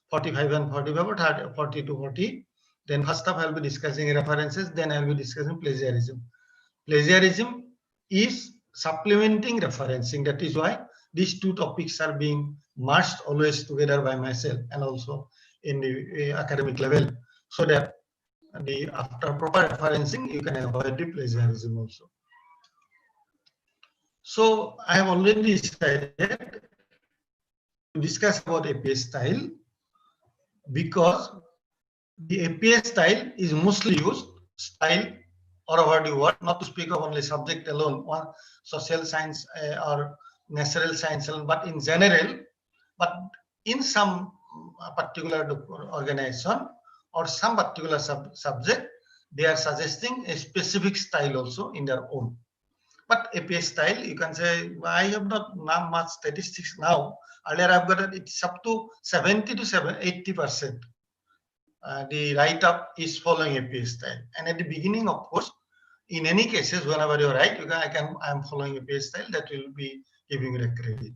45 and 45 or 30, 40 to 40. Then first up I'll be discussing references, then I'll be discussing plagiarism. Plagiarism is supplementing referencing. That is why these two topics are being merged always together by myself and also in the academic level, so that after proper referencing you can avoid the plagiarism also. So I have already decided to discuss about APA style, because the APA style is mostly used style all over the world, not to speak of only subject alone, one social science or natural science alone, but in general. But in some particular organization or some particular subject, they are suggesting a specific style also in their own. But APA style, you can say, I have not much statistics now. Earlier I've got it's up to 70 to 80%. The write-up is following APA style. And at the beginning, of course, in any cases, whenever you write, I am following APA style, that will be giving you a credit.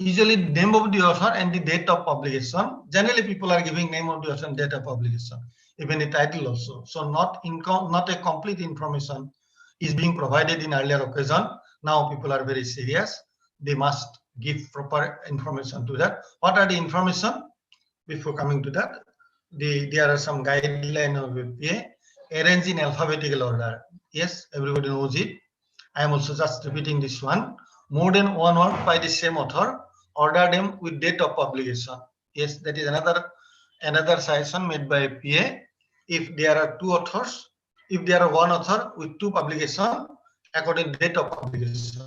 Usually name of the author and the date of publication. Generally, people are giving name of the author and date of publication, even the title also. So not a complete information is being provided in earlier occasion. Now people are very serious. They must give proper information to that. What are the information? Before coming to that, there are some guidelines of APA. Arrange in alphabetical order. Yes, everybody knows it. I am also just repeating this one. More than one word by the same author, order them with date of publication. Yes, that is another suggestion made by APA. If there are two authors, if there are one author with two publications, according to date of publication.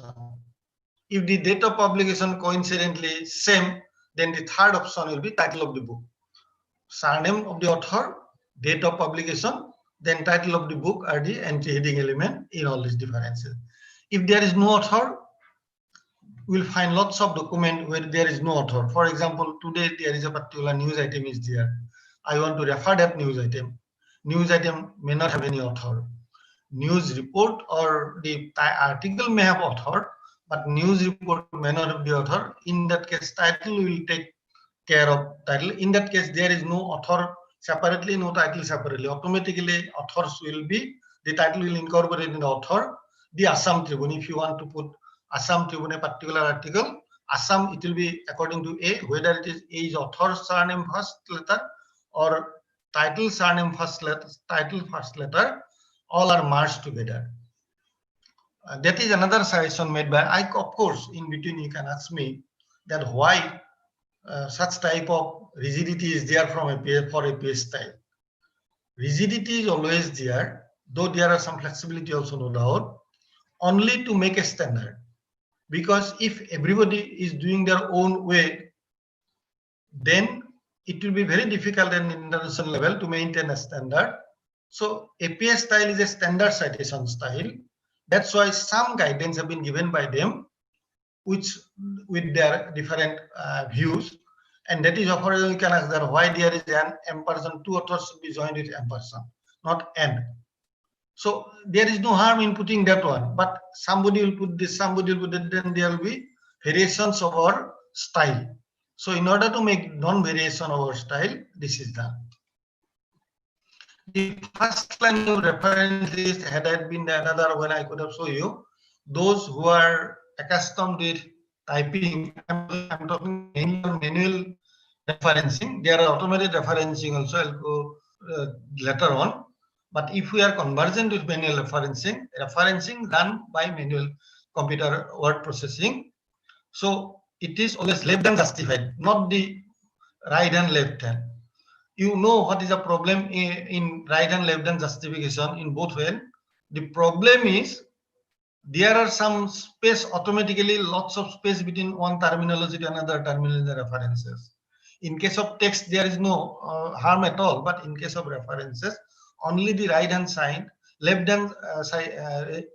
If the date of publication coincidentally same, then the third option will be title of the book. Surname of the author, date of publication, then title of the book are the entry heading element in all these differences. If there is no author, we'll find lots of document where there is no author. For example, today there is a particular news item is there. I want to refer that news item. News item may not have any author. News report or the article may have author, but news report may not have the author. In that case, title will take care of title. In that case, there is no author separately, no title separately. Automatically, authors will be, the title will incorporate in the author. The Assam Tribune, if you want to put Assam Tribune, a particular article, Assam, it will be according to A, whether it is A is author surname first letter or title surname first letter, title first letter, all are merged together. That is another suggestion made by I. Of course, in between you can ask me that why such type of rigidity is there from APA for APA style. Rigidity is always there, though there are some flexibility also, no doubt, only to make a standard. Because if everybody is doing their own way, then it will be very difficult at international level to maintain a standard. So APA style is a standard citation style. That's why some guidance have been given by them, which with their different views, and that is offered. You can ask that why there is an ampersand, two authors should be joined with ampersand, not and. So there is no harm in putting that one, but somebody will put this, somebody will put that, then there will be variations of our style. So in order to make non-variation of our style, this is done. The first line of reference list had been another when I could have shown you. Those who are accustomed with typing, I'm talking manual referencing. There are automated referencing also. I'll go later on. But if we are conversant with manual referencing done by manual computer word processing, so it is always left hand justified, not the right and left hand. You know what is the problem in right and left hand justification in both ways. The problem is there are some space automatically, lots of space between one terminology to another terminology references. In case of text, there is no harm at all, but in case of references, only the right hand side, left hand side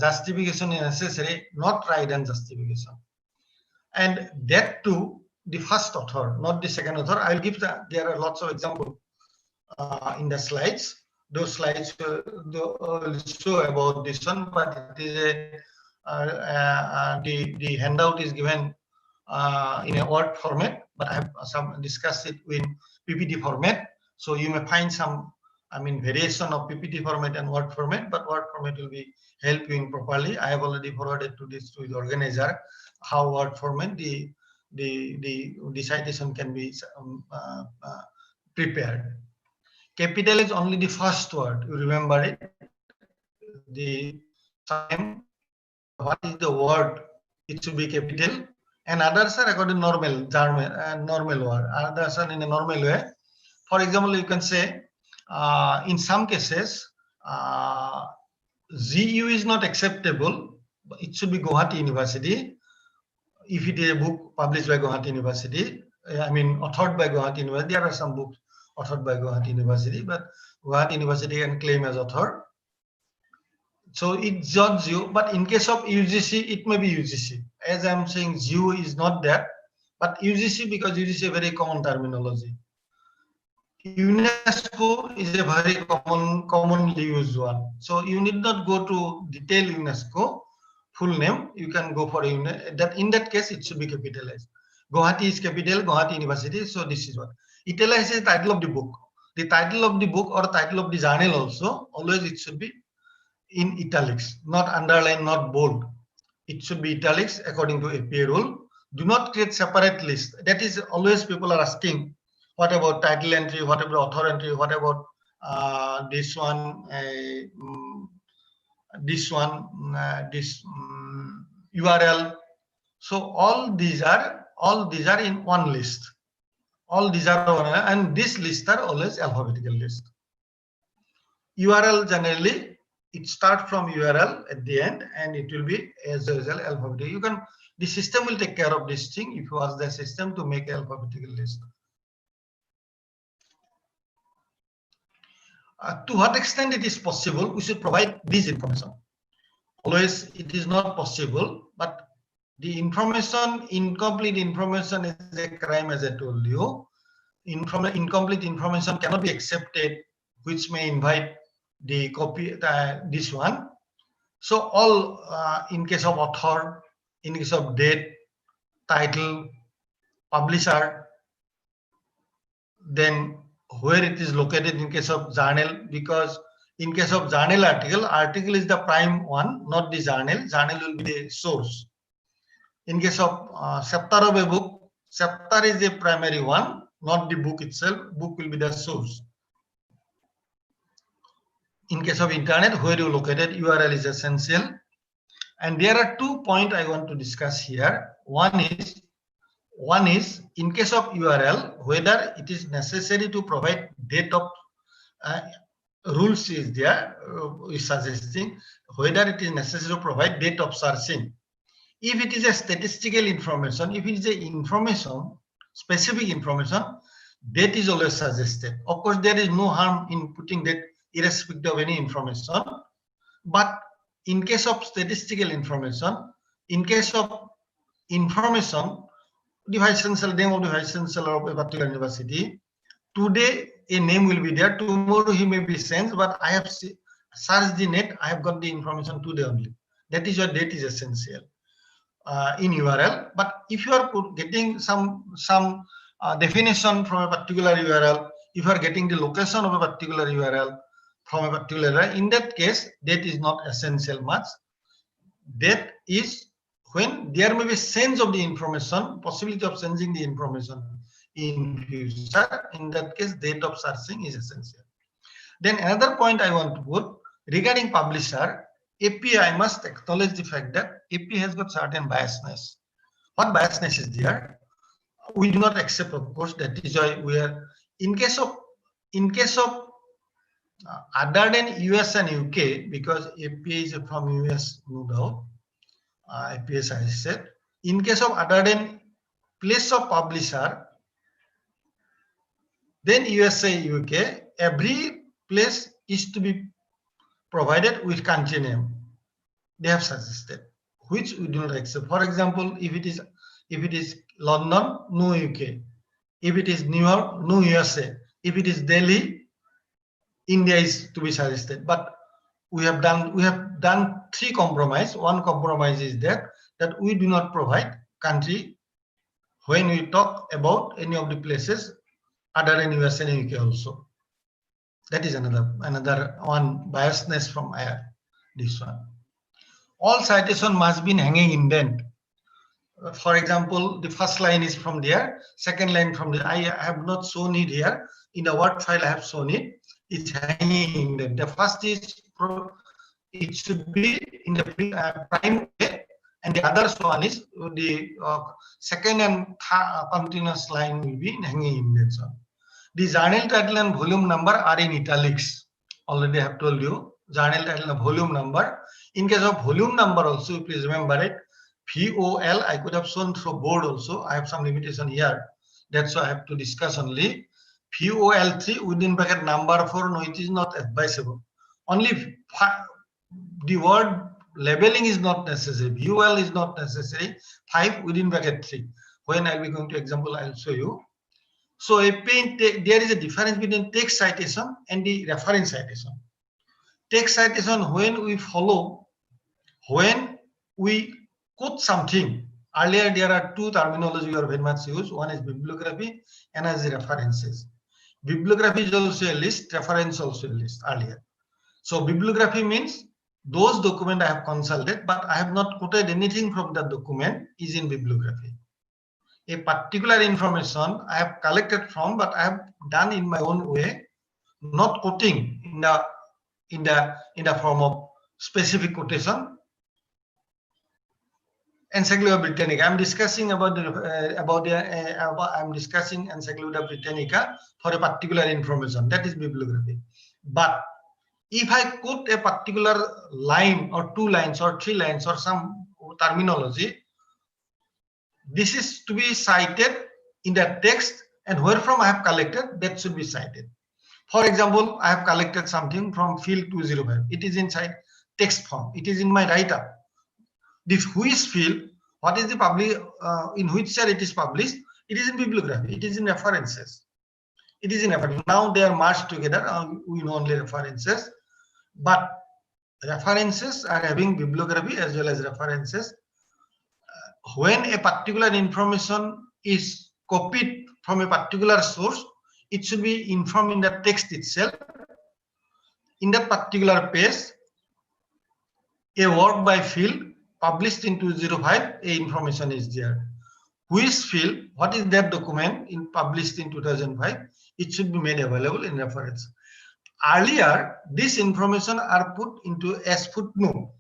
justification is necessary, not right hand justification. And that too, the first author, not the second author. I'll give there are lots of examples in the slides. Those slides will show about this one, but it is the handout is given in a Word format, but I have some discussed it in PPT format. So you may find some, variation of PPT format and Word format, but Word format will be help you in properly. I have already forwarded to this to the organizer how Word format the citation can be prepared. Capital is only the first word. You remember it. The surname or what is the word? It should be capital. And others are according to normal word. Others are in a normal way. For example, you can say in some cases GU is not acceptable. It should be Gauhati University. If it is a book published by Gauhati University, authored by Gauhati University, there are some books authored by Gauhati University, but Gauhati University can claim as author. So it judges you, but in case of UGC, it may be UGC. As I'm saying, GU is not there, but UGC, because UGC is a very common terminology. UNESCO is a very commonly used one. So you need not go to detail UNESCO full name. You can go for that. In that case, it should be capitalized. Gauhati is capital, Gauhati University. So this is what italicized is the title of the book. The title of the book or title of the journal also, always it should be in italics, not underline, not bold. It should be italics according to APA rule. Do not create separate list. That is always people are asking, what about title entry? What about author entry? What about this one? This URL. So all these are in one list. All these are one, and this list are always alphabetical list. URL generally it starts from URL at the end, and it will be as usual alphabetical. The system will take care of this thing if you ask the system to make alphabetical list. To what extent it is possible, we should provide this information. Always it is not possible, but the information, incomplete information is a crime, as I told you. Incomplete information cannot be accepted, which may invite the copy, this one. So all in case of author, in case of date, title, publisher, then where it is located in case of journal, because in case of journal article is the prime one, not the journal. Journal will be the source. In case of chapter of a book, chapter is the primary one, not the book itself. Book will be the source. In case of internet, where you located, URL is essential. And there are 2 points I want to discuss here. One is in case of URL, whether it is necessary to provide date of rules is there, is suggesting whether it is necessary to provide date of searching. If it is a statistical information, if it is a information, specific information, date is always suggested. Of course, there is no harm in putting date irrespective of any information. But in case of statistical information, in case of information, the vice chancellor, name of the vice chancellor of a particular university, today a name will be there, tomorrow he may be changed, but I have searched the net, I have got the information today only. That is why date is essential in URL. But if you are getting some definition from a particular URL, if you are getting the location of a particular URL from a particular URL, in that case, date is not essential much. Date is when there may be change of the information, possibility of changing the information in future. In that case, date of searching is essential. Then another point I want to put regarding publisher, APA, I must acknowledge the fact that APA has got certain biasness. What biasness is there? We do not accept, of course. That is why we are in case of other than US and UK, because APA is from US, no doubt. APA I said. In case of other than place of publisher, then USA, UK, every place is to be provided with country name. They have suggested, which we do not accept. For example, if it is London, no UK. If it is New York, no USA. If it is Delhi, India is to be suggested. But we have done 3 compromises. One compromise is that we do not provide country when we talk about any of the places other than US and UK also. That is another one biasness from this one. All citation must be in hanging indent. For example, the first line is from there, second line from there. I have not shown it here. In the Word file, I have shown it. It's hanging indent. The first is, it should be in the prime way, and the other one is the second and continuous line will be in hanging indent. The journal title and volume number are in italics. Already I have told you, journal title and volume number. In case of volume number also, please remember it. VOL, I could have shown through board also. I have some limitation here. That's why I have to discuss only. VOL3 within bracket number 4, no, it is not advisable. Only the word labeling is not necessary. VOL is not necessary. 5 within bracket 3. When I will be going to example, I will show you. So there is a difference between text citation and the reference citation. Text citation, when we follow, when we quote something. Earlier, there are two terminology we are very much used. One is bibliography and as references. Bibliography is also a list, reference also a list earlier. So bibliography means those documents I have consulted, but I have not quoted anything from that document is in bibliography. A particular information I have collected from, but I have done in my own way, not quoting in the form of specific quotation. Encyclopedia Britannica. I'm discussing I'm discussing Encyclopedia Britannica for a particular information. That is bibliography. But if I quote a particular line or 2 lines or 3 lines or some terminology, this is to be cited in the text, and where from I have collected, that should be cited. For example, I have collected something from field 205. It is inside text form. It is in my write-up. The which field, what is the public, in which year it is published, it is in bibliography, it is in references. It is in reference. Now they are merged together, we know only references, but references are having bibliography as well as references. When a particular information is copied from a particular source, it should be informed in the text itself. In that particular page, a work by field published in 205, a information is there. Which field, what is that document published in 2005, it should be made available in reference. Earlier, this information are put into as footnote.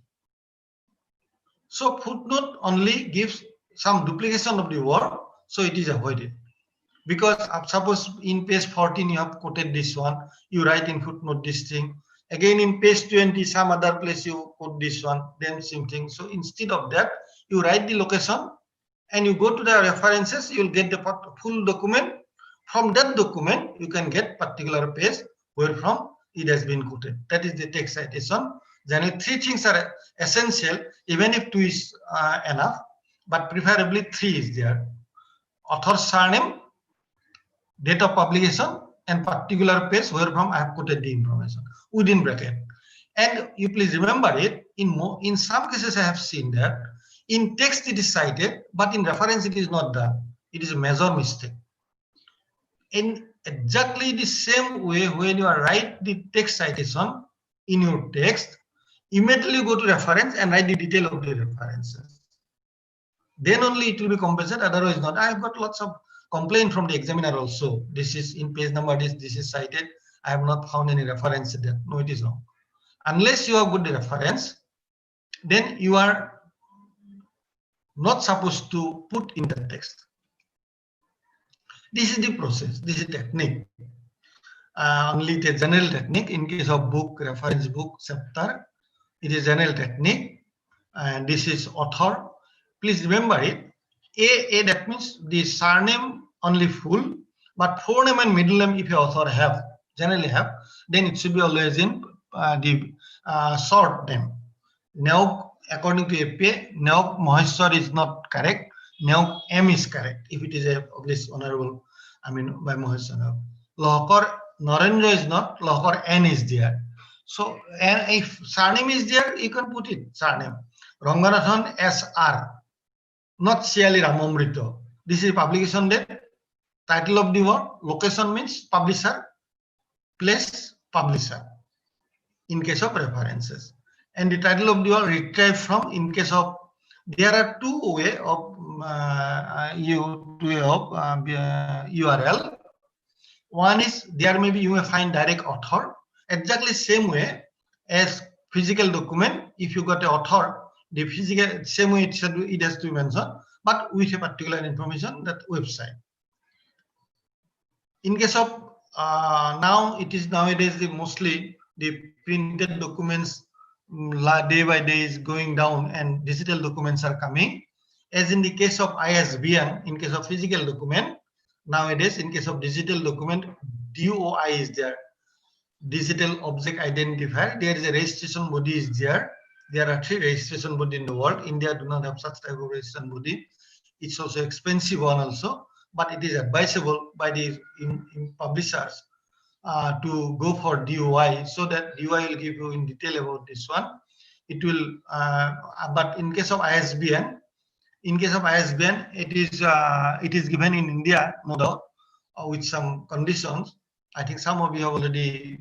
So footnote only gives some duplication of the work, so it is avoided. Because suppose in page 14 you have quoted this one, you write in footnote this thing. Again in page 20, some other place you quote this one, then same thing. So instead of that, you write the location and you go to the references, you will get the full document. From that document, you can get particular page where from it has been quoted. That is the text citation. Generally, 3 things are essential, even if 2 is enough, but preferably 3 is there. Author's surname, date of publication, and particular page where from I have quoted the information within bracket. And you please remember it, in some cases I have seen that in text it is cited, but in reference it is not done. It is a major mistake. In exactly the same way, when you write the text citation in your text, immediately go to reference and write the detail of the references. Then only it will be compensated, otherwise not. I have got lots of complaint from the examiner also. This is in page number, this is cited. I have not found any reference there. No, it is wrong. Unless you have good reference, then you are not supposed to put in the text. This is the process. This is technique. Only the general technique. In case of book, reference book, chapter, it is general technique. And this is author. Please remember it. A, that means the surname only full, but forename and middle name if the author have, generally have, then it should be always in the short name. Now, according to APA, now Maheshwar is not correct. Now M is correct if it is a published honorable, I mean by Maheshwar. Lahkar, Narendra is not, Lahkar N is there. So, and if surname is there, you can put it, surname. Ranganathan SR, not Siali Ramamrito. This is publication date, title of the work, location means publisher, place publisher in case of references, and the title of the work retrieved from in case of. There are two way of URL. One is there maybe you may find direct author, exactly same way as physical document. If you got an author, the physical same way it has to be mentioned, but with a particular information that website. In case of now, it is nowadays mostly the printed documents day by day is going down and digital documents are coming. As in the case of ISBN, in case of physical document, nowadays in case of digital document, DOI is there. Digital Object Identifier. There is a registration body is there. There are 3 registration body in the world. India do not have such type of registration body. It's also expensive one also, but it is advisable by the publishers to go for DOI, so that DOI will give you in detail about this one. It will, but in case of ISBN, it is given in India, no doubt, with some conditions. I think some of you have already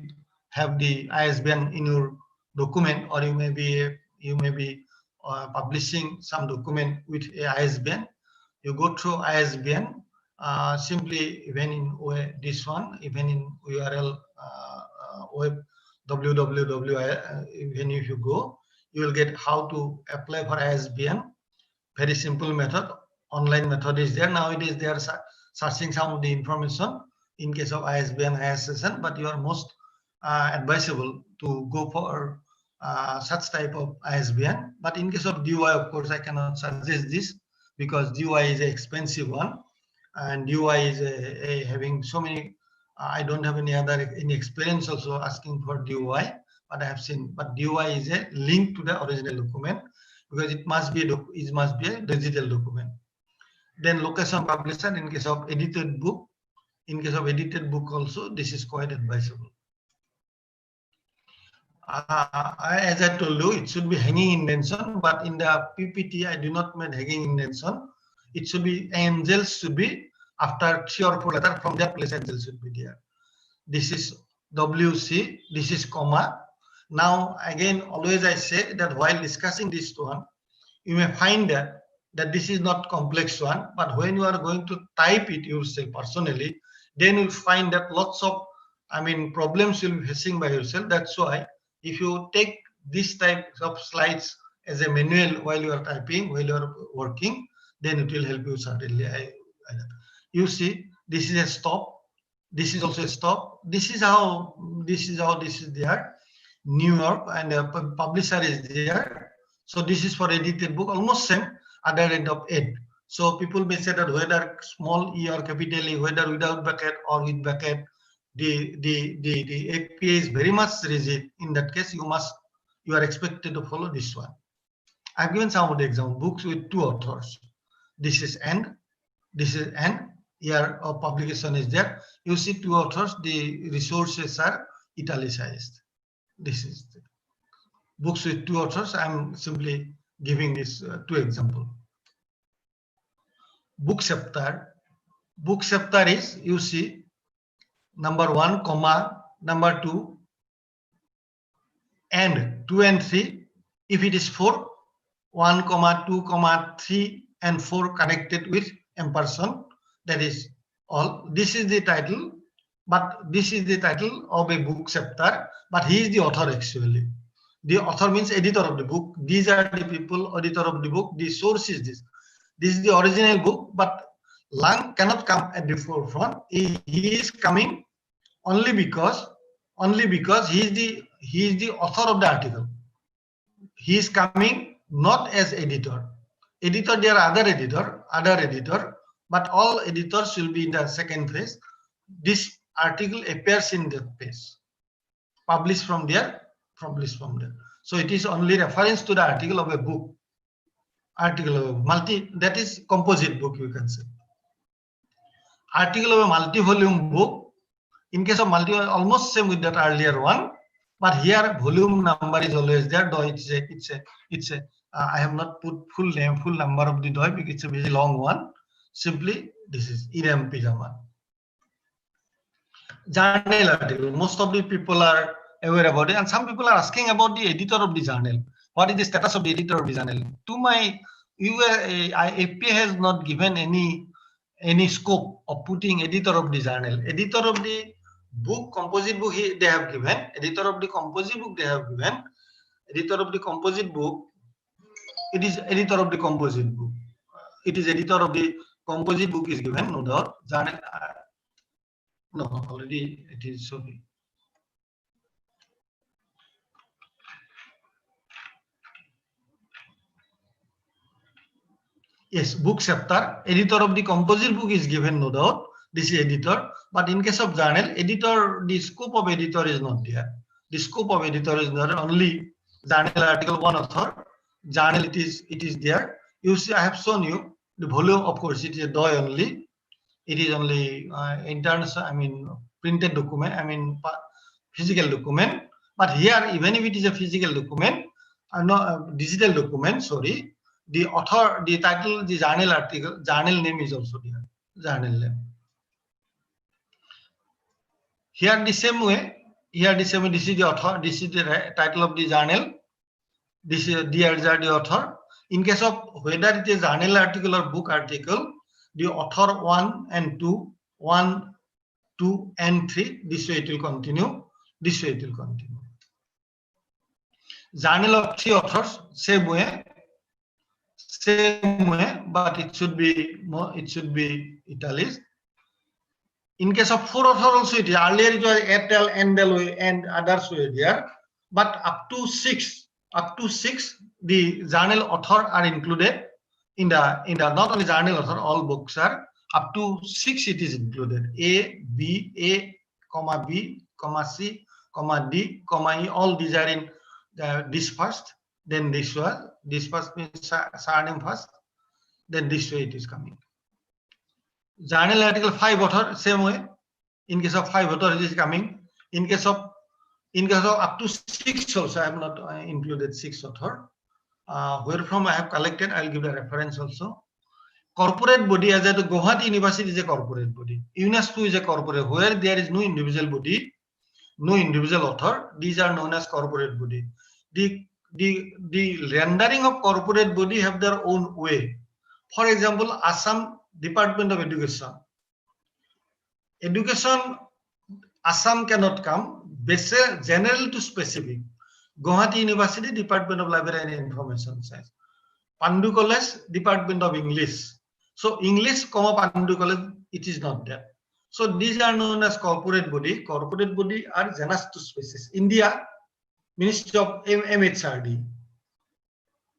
have the ISBN in your document, or you may be publishing some document with a ISBN. You go through ISBN. Simply even in this one, even in URL web www, even if you go, you will get how to apply for ISBN. Very simple method. Online method is there. Nowadays they are searching some of the information in case of ISBN, ISSN, but you are most advisable to go for such type of ISBN. But in case of DOI, of course, I cannot suggest this, because DOI is an expensive one. And DOI is having so many. I don't have any experience also asking for DOI, but I have seen. But DOI is a link to the original document, because it must be a digital document. Then location publisher in case of edited book. In case of edited book also, this is quite advisable. As I told you, it should be hanging indentation, but in the PPT I do not make hanging indentation. It should be angels should be after 3 or 4 letters from their place, angels should be there. This is WC, this is comma. Now again, always I say that while discussing this one, you may find that this is not complex one, but when you are going to type it yourself personally, then you'll find that lots of problems you'll be facing by yourself. That's why if you take this type of slides as a manual while you are typing, while you are working, then it will help you certainly. You see, this is a stop. This is also a stop. This is how this is there. New York, and the publisher is there. So this is for edited book, almost same other end of it. So people may say that whether small e or capital E, whether without bracket or with bracket, the API is very much rigid. In that case, you are expected to follow this one. I've given some of the example books with 2 authors. This is and this is and. Year of publication is there. You see 2 authors. The resources are italicized. This is the books with 2 authors. I'm simply giving this 2 example. Book chapter. Book chapter is, you see, number 1, comma, number 2, and 2 and 3. If it is 4, 1, comma, 2, comma, 3 and 4 connected with ampersand. That is all. This is the title, but this is the title of a book chapter, but he is the author actually. The author means editor of the book. These are the people, editor of the book. The source is this. This is the original book, but Lang cannot come at the forefront. He is coming only because he is the author of the article. He is coming not as editor. Editor, there are other editor. But all editors will be in the second phase. This article appears in that page. Published from there. So it is only reference to the article of a book. Article of that is composite book, you can say. Article of a multi-volume book. In case of almost same with that earlier one. But here volume number is always there. Though it's a I have not put full number of the DOI because it's a very long one. Simply, this is idem pyjamas. Journal article. Most of the people are aware about it, and some people are asking about the editor of the journal. What is the status of the editor of the journal? To my FPA has not given any scope of putting editor of the journal. Editor of the book, composite book, they have given. Editor of the composite book, they have given. Editor of the composite book, it is editor of the composite book. It is editor of the composite book is given, no doubt. Journal, no, already it is sorry. Yes, book chapter, editor of the composite book is given, no doubt. This is editor, but in case of journal, editor, the scope of editor is not there. The scope of editor is not only journal article, one author. Journal, it is there. You see, I have shown you the volume. Of course, it is a DOI only. It is only international. I mean, printed document. I mean, physical document. But here, even if it is a physical document, not digital document. Sorry. The author, the title, the journal article, journal name is also there. Journal name. Here the same way. Here the same way. This is the author. This is the title of the journal. This is the author. In case of whether it is journal article or book article, the author 1 and 2, 1, 2 and 3. This way it will continue. This way it will continue. Journal of 3 authors, same way, but it should be more. It should be italics. In case of 4 author also, it is earlier it was Airtel, Endel and others were there, but up to 6, the journal author are included in the not only journal author, all books are up to 6. It is included. A, comma B, comma C, comma D, comma E. All these are in this first, then this one. This first means surname first, then this way it is coming. Journal article 5 author, same way. In case of 5 author, it is coming. In case of up to 6 also, I have not included 6 author. Where from I have collected, I will give the reference also. Corporate body, as the Gauhati University is a corporate body. UNESCO is a corporate, where there is no individual body, no individual author. These are known as corporate body. The rendering of corporate body have their own way. For example, Assam Department of Education. Assam cannot come. General to specific. Gauhati University, Department of Library and Information Science. Pandu College, Department of English. So English, Pandu College, it is not there. So these are known as corporate body. Corporate body are genus to species. India, Ministry of MHRD.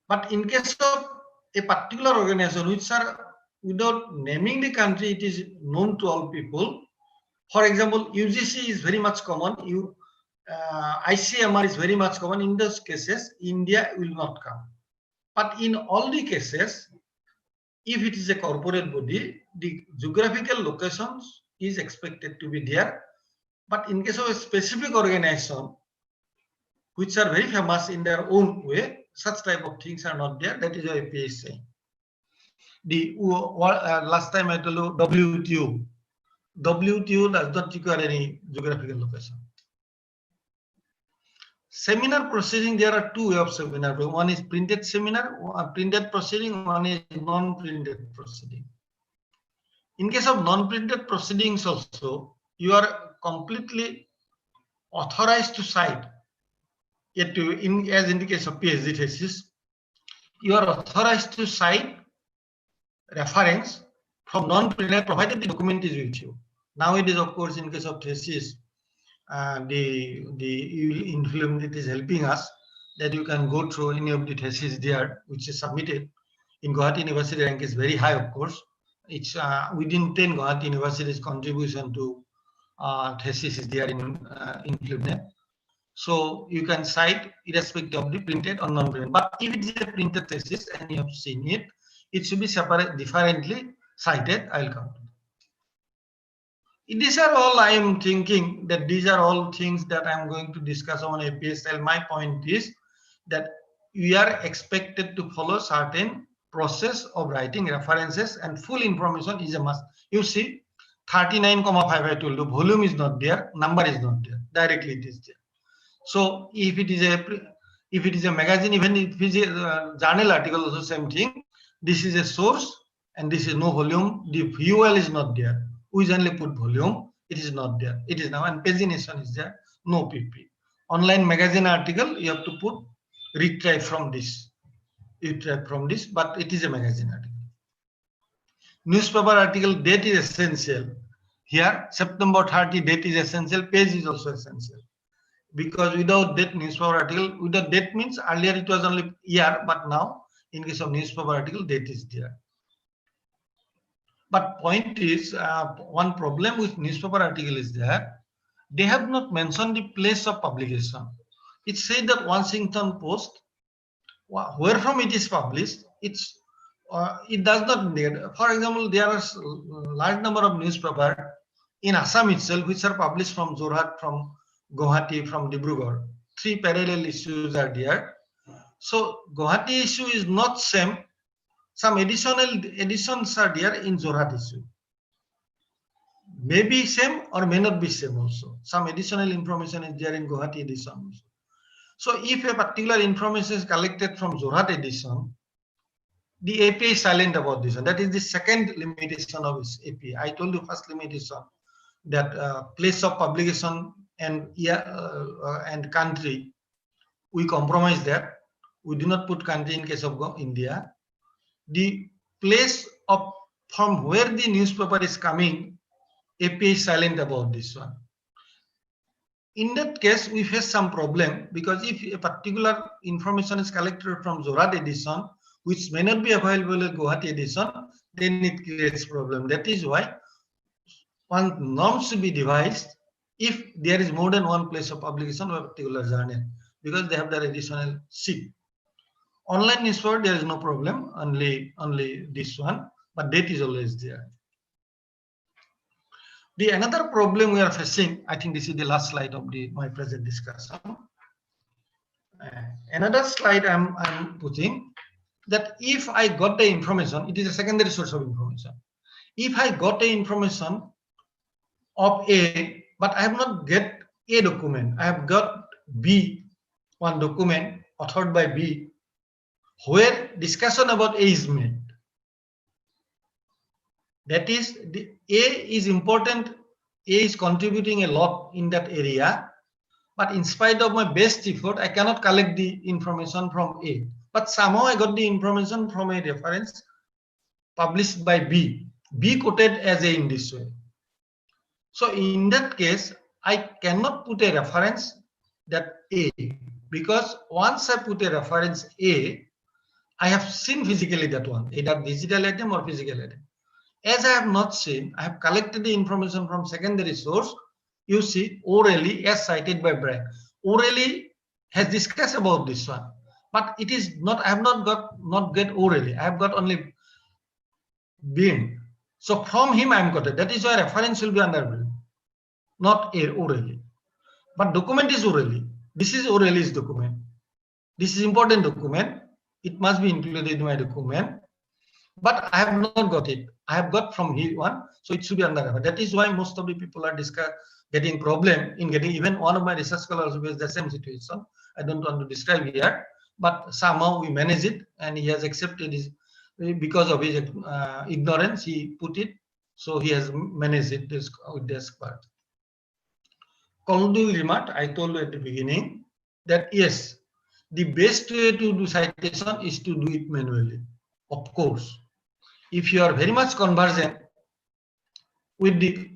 But in case of a particular organization which are without naming the country, it is known to all people. For example, UGC is very much common. ICMR is very much common. In those cases, India will not come. But in all the cases, if it is a corporate body, the geographical locations is expected to be there. But in case of a specific organization, which are very famous in their own way, such type of things are not there. That is why APA is saying. The last time I told you WTO does not require any geographical location. Seminar proceeding, there are 2 ways of seminar. One is printed seminar, printed proceeding, one is non-printed proceeding. In case of non-printed proceedings also, you are completely authorized to cite. As in the case of PhD thesis, you are authorized to cite reference from non-printed, provided the document is with you. Nowadays, of course, in case of thesis, the influence is helping us that you can go through any of the thesis there, which is submitted. In Gauhati University, rank is very high, of course. It's within 10 Gauhati University's contribution to thesis is there in influence. So you can cite irrespective of the printed or non-printed. But if it is a printed thesis and you have seen it, it should be separate, differently cited. I will come to that. These are all I am thinking that these are all things that I am going to discuss on APSL. My point is that we are expected to follow certain process of writing references and full information is a must. You see, 39,5 I told you, volume is not there, number is not there, directly it is there. So if it is a magazine, even if it is a journal article, also same thing. This is a source and this is no volume. The UL is not there. We only put volume. It is not there. It is now, and pagination is there. No PP. Online magazine article, you have to put retrieve from this. Retrieve from this, but it is a magazine article. Newspaper article date is essential. Here, September 30 date is essential. Page is also essential. Because without that newspaper article, without date means earlier it was only year, but now in case of newspaper article, date is there. But point is, one problem with newspaper article is that they have not mentioned the place of publication. It said that Washington Post, where from it is published, it does not need. For example, there are large number of newspaper in Assam itself which are published from Jorhat, from Gauhati, from Dibrugarh. 3 parallel issues are there. So Gauhati issue is not same. Some additional additions are there in Jorhat issue. May be same or may not be same also. Some additional information is there in Gauhati edition also. So if a particular information is collected from Jorhat edition, the API is silent about this. And that is the second limitation of this API. I told you first limitation that place of publication and and country, we compromise that. We do not put country in case of India. The place of from where the newspaper is coming, API is silent about this one. In that case, we face some problem because if a particular information is collected from Jorhat edition, which may not be available in Gauhati edition, then it creates problem. That is why one norm should be devised if there is more than one place of publication of a particular journal, because they have their additional sheet. Online newspaper, there is no problem, only this one, but date is always there. The another problem we are facing, I think this is the last slide of my present discussion. Another slide I'm putting, that if I got the information, it is a secondary source of information. If I got the information of A, but I have not get A document, I have got B, one document authored by B, where discussion about A is made. That is, the A is important, A is contributing a lot in that area, but in spite of my best effort, I cannot collect the information from A. But somehow I got the information from a reference published by B. B quoted as A in this way. So in that case, I cannot put a reference that A, because once I put a reference A, I have seen physically that one, either digital item or physical item. As I have not seen, I have collected the information from secondary source. You see, orally, as cited by Bragg. Orally has discussed about this one, but it is not. I have not get orally. I have got only beam. So from him I am quoted. That is why reference will be under beam, not orally. But document is orally. This is orally's document. This is important document. It must be included in my document. But I have not got it. I have got from here one, so it should be under reference. That is why most of the people are getting problem in getting. Even one of my research scholars with the same situation. I don't want to describe here, but somehow we manage it, and he has accepted his, because of his ignorance. He put it, so he has managed it with this part. Concluding remark, I told you at the beginning that yes, the best way to do citation is to do it manually. Of course, if you are very much conversant with the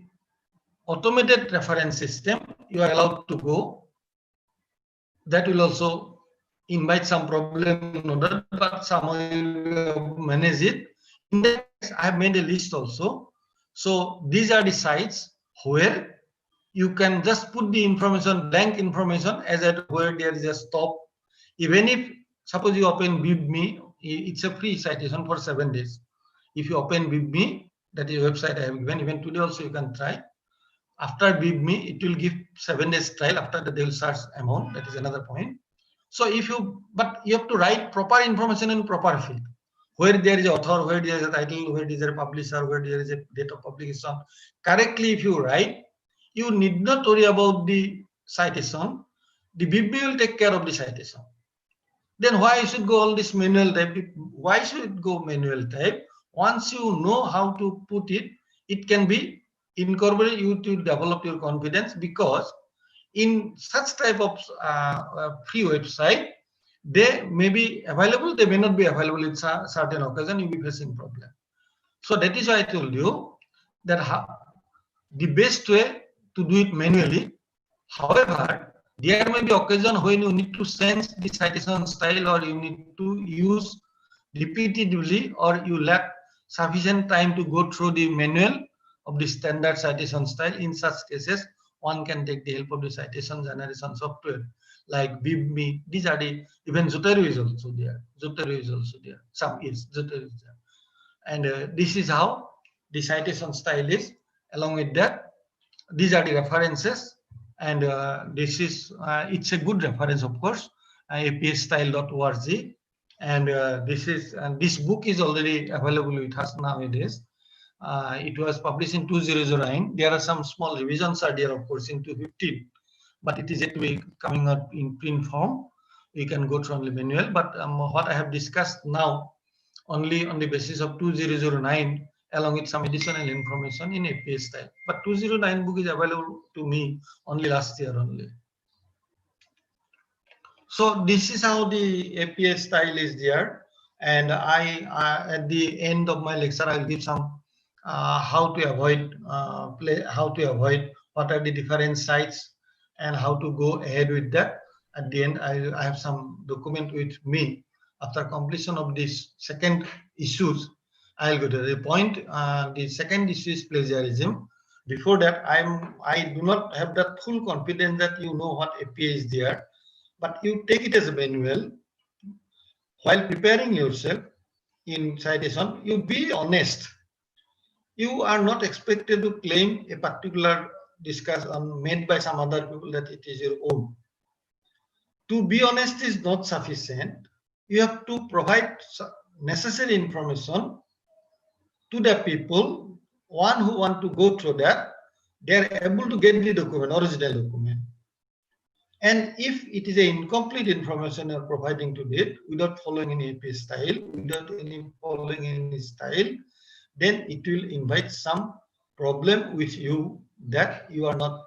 automated reference system, you are allowed to go. That will also invite some problem, but somehow you will manage it. In that case, I have made a list also. So these are the sites where you can just put the information, blank information, as at where there is a stop. Even if suppose you open BibMe, it's a free citation for 7 days. If you open BibMe, that is a website I have given. Even today also you can try. After BibMe, it will give 7 days trial. After that, they will search amount. That is another point. So if you, but you have to write proper information in proper field. where there is author, where there is a title, where there is a publisher, where there is a date of publication. Correctly, if you write, you need not worry about the citation. The BB will take care of the citation. Then why should go all this manual type? Why should it go manual type? Once you know how to put it, it can be incorporated. You to develop your confidence, because in such type of free website, they may be available, they may not be available. In certain occasion you will be facing problem. So that is why I told you that the best way to do it manually. However, there may be occasion when you need to change the citation style, or you need to use repetitively, or you lack sufficient time to go through the manual of the standard citation style. In such cases, one can take the help of the citation generation software like BibMe. These are the, even Zotero is also there. Zotero is also there. Some is Zotero is there. And this is how the citation style is. Along with that, these are the references, and this is it's a good reference, of course, apstyle.org, and this book is already available with us nowadays. It was published in 2009. There are some small revisions are there, of course, in 2015, but it is yet to be coming out in print form. You can go through only manual, but what I have discussed now only on the basis of 2009, along with some additional information in APA style. But 2009 book is available to me only last year only. So this is how the APA style is there. And I at the end of my lecture, I'll give some how to avoid what are the different sites and how to go ahead with that. At the end, I have some document with me. After completion of this second issues, I'll go to the point. The second issue is plagiarism. Before that, I do not have that full confidence that you know what APA is there, but you take it as a manual. While preparing yourself in citation, you be honest. You are not expected to claim a particular discussion made by some other people that it is your own. To be honest is not sufficient. You have to provide necessary information to the people, one who want to go through that, they are able to get the document, original document. And if it is an incomplete information you are providing to it without following any AP style, without any following any style, then it will invite some problem with you that you are not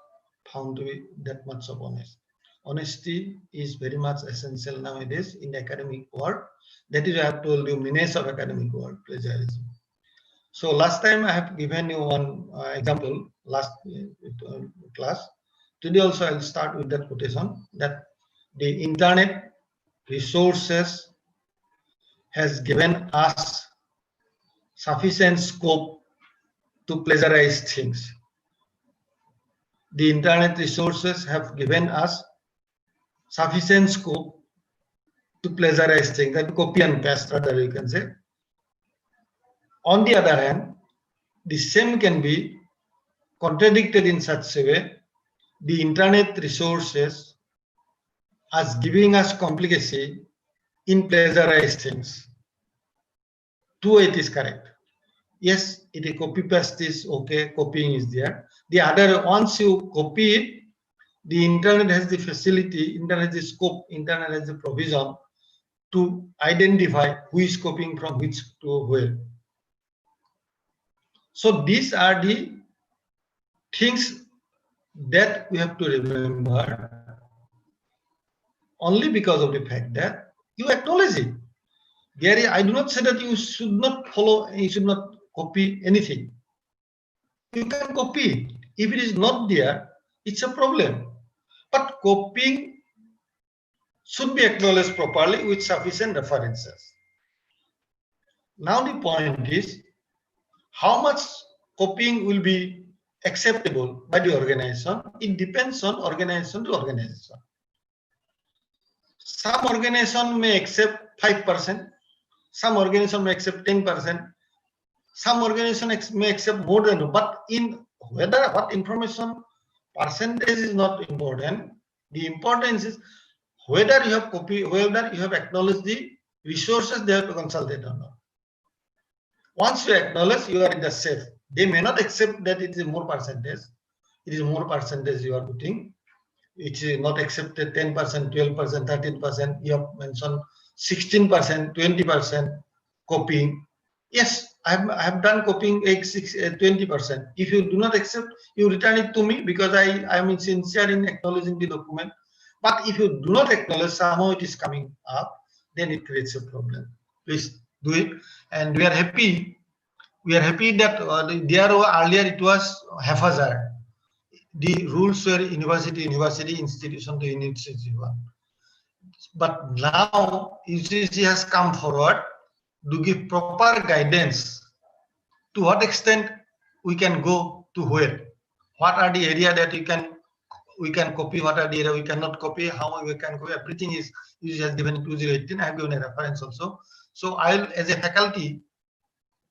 found to be that much of honest. Honesty is very much essential nowadays in the academic world. That is why I have told you menace of academic world, plagiarism. So last time I have given you one example last class. Today also I'll start with that quotation that the internet resources has given us sufficient scope to plagiarize things. The internet resources have given us sufficient scope to plagiarize things, that copy and paste, rather you can say. On the other hand, the same can be contradicted in such a way. The internet resources as giving us complicacy in plagiarize things. Two, it is correct. Yes, it is copy paste is okay, copying is there. The other, once you copy it, the internet has the facility, internet has the scope, internet has the provision to identify who is copying from which to where. So these are the things that we have to remember, only because of the fact that you acknowledge it. There, I do not say that you should not follow, you should not copy anything. You can copy it. If it is not there, it's a problem. But copying should be acknowledged properly with sufficient references. Now the point is, how much copying will be acceptable by the organization? It depends on organization to organization. Some organization may accept 5%, some organization may accept 10%, some organization may accept more than, but in whether what information percentage is not important. The importance is whether you have copied, whether you have acknowledged the resources they have to consult it or not. Once you acknowledge, you are in the safe. They may not accept that it is more percentage. It is more percentage you are putting. It is not accepted 10%, 12%, 13%. You have mentioned 16%, 20% copying. Yes, I have done copying 20%. If you do not accept, you return it to me because I am sincere in acknowledging the document. But if you do not acknowledge, somehow it is coming up, then it creates a problem. Please do it. And we are happy. We are happy that there earlier it was haphazard. The rules were university, institution to institution. But now UGC has come forward to give proper guidance to what extent we can go to where. What are the area that we can copy, what are the area we cannot copy, how we can copy. Everything is UGC has given in 2018. I have given a reference also. So I'll, as a faculty,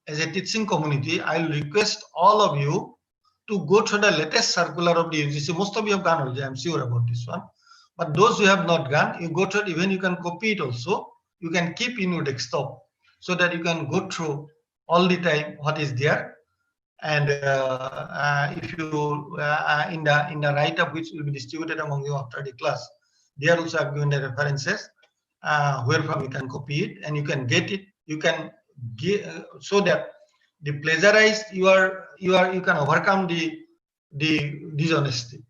as a teaching community, I'll request all of you to go through the latest circular of the UGC. Most of you have gone already, I'm sure about this one. But those who have not gone, you go through it, even you can copy it also. You can keep in your desktop so that you can go through all the time what is there. And if you in the write-up which will be distributed among you after the class, there also I've given the references where from you can copy it and you can get it. You can get so that the plagiarized you can overcome the dishonesty.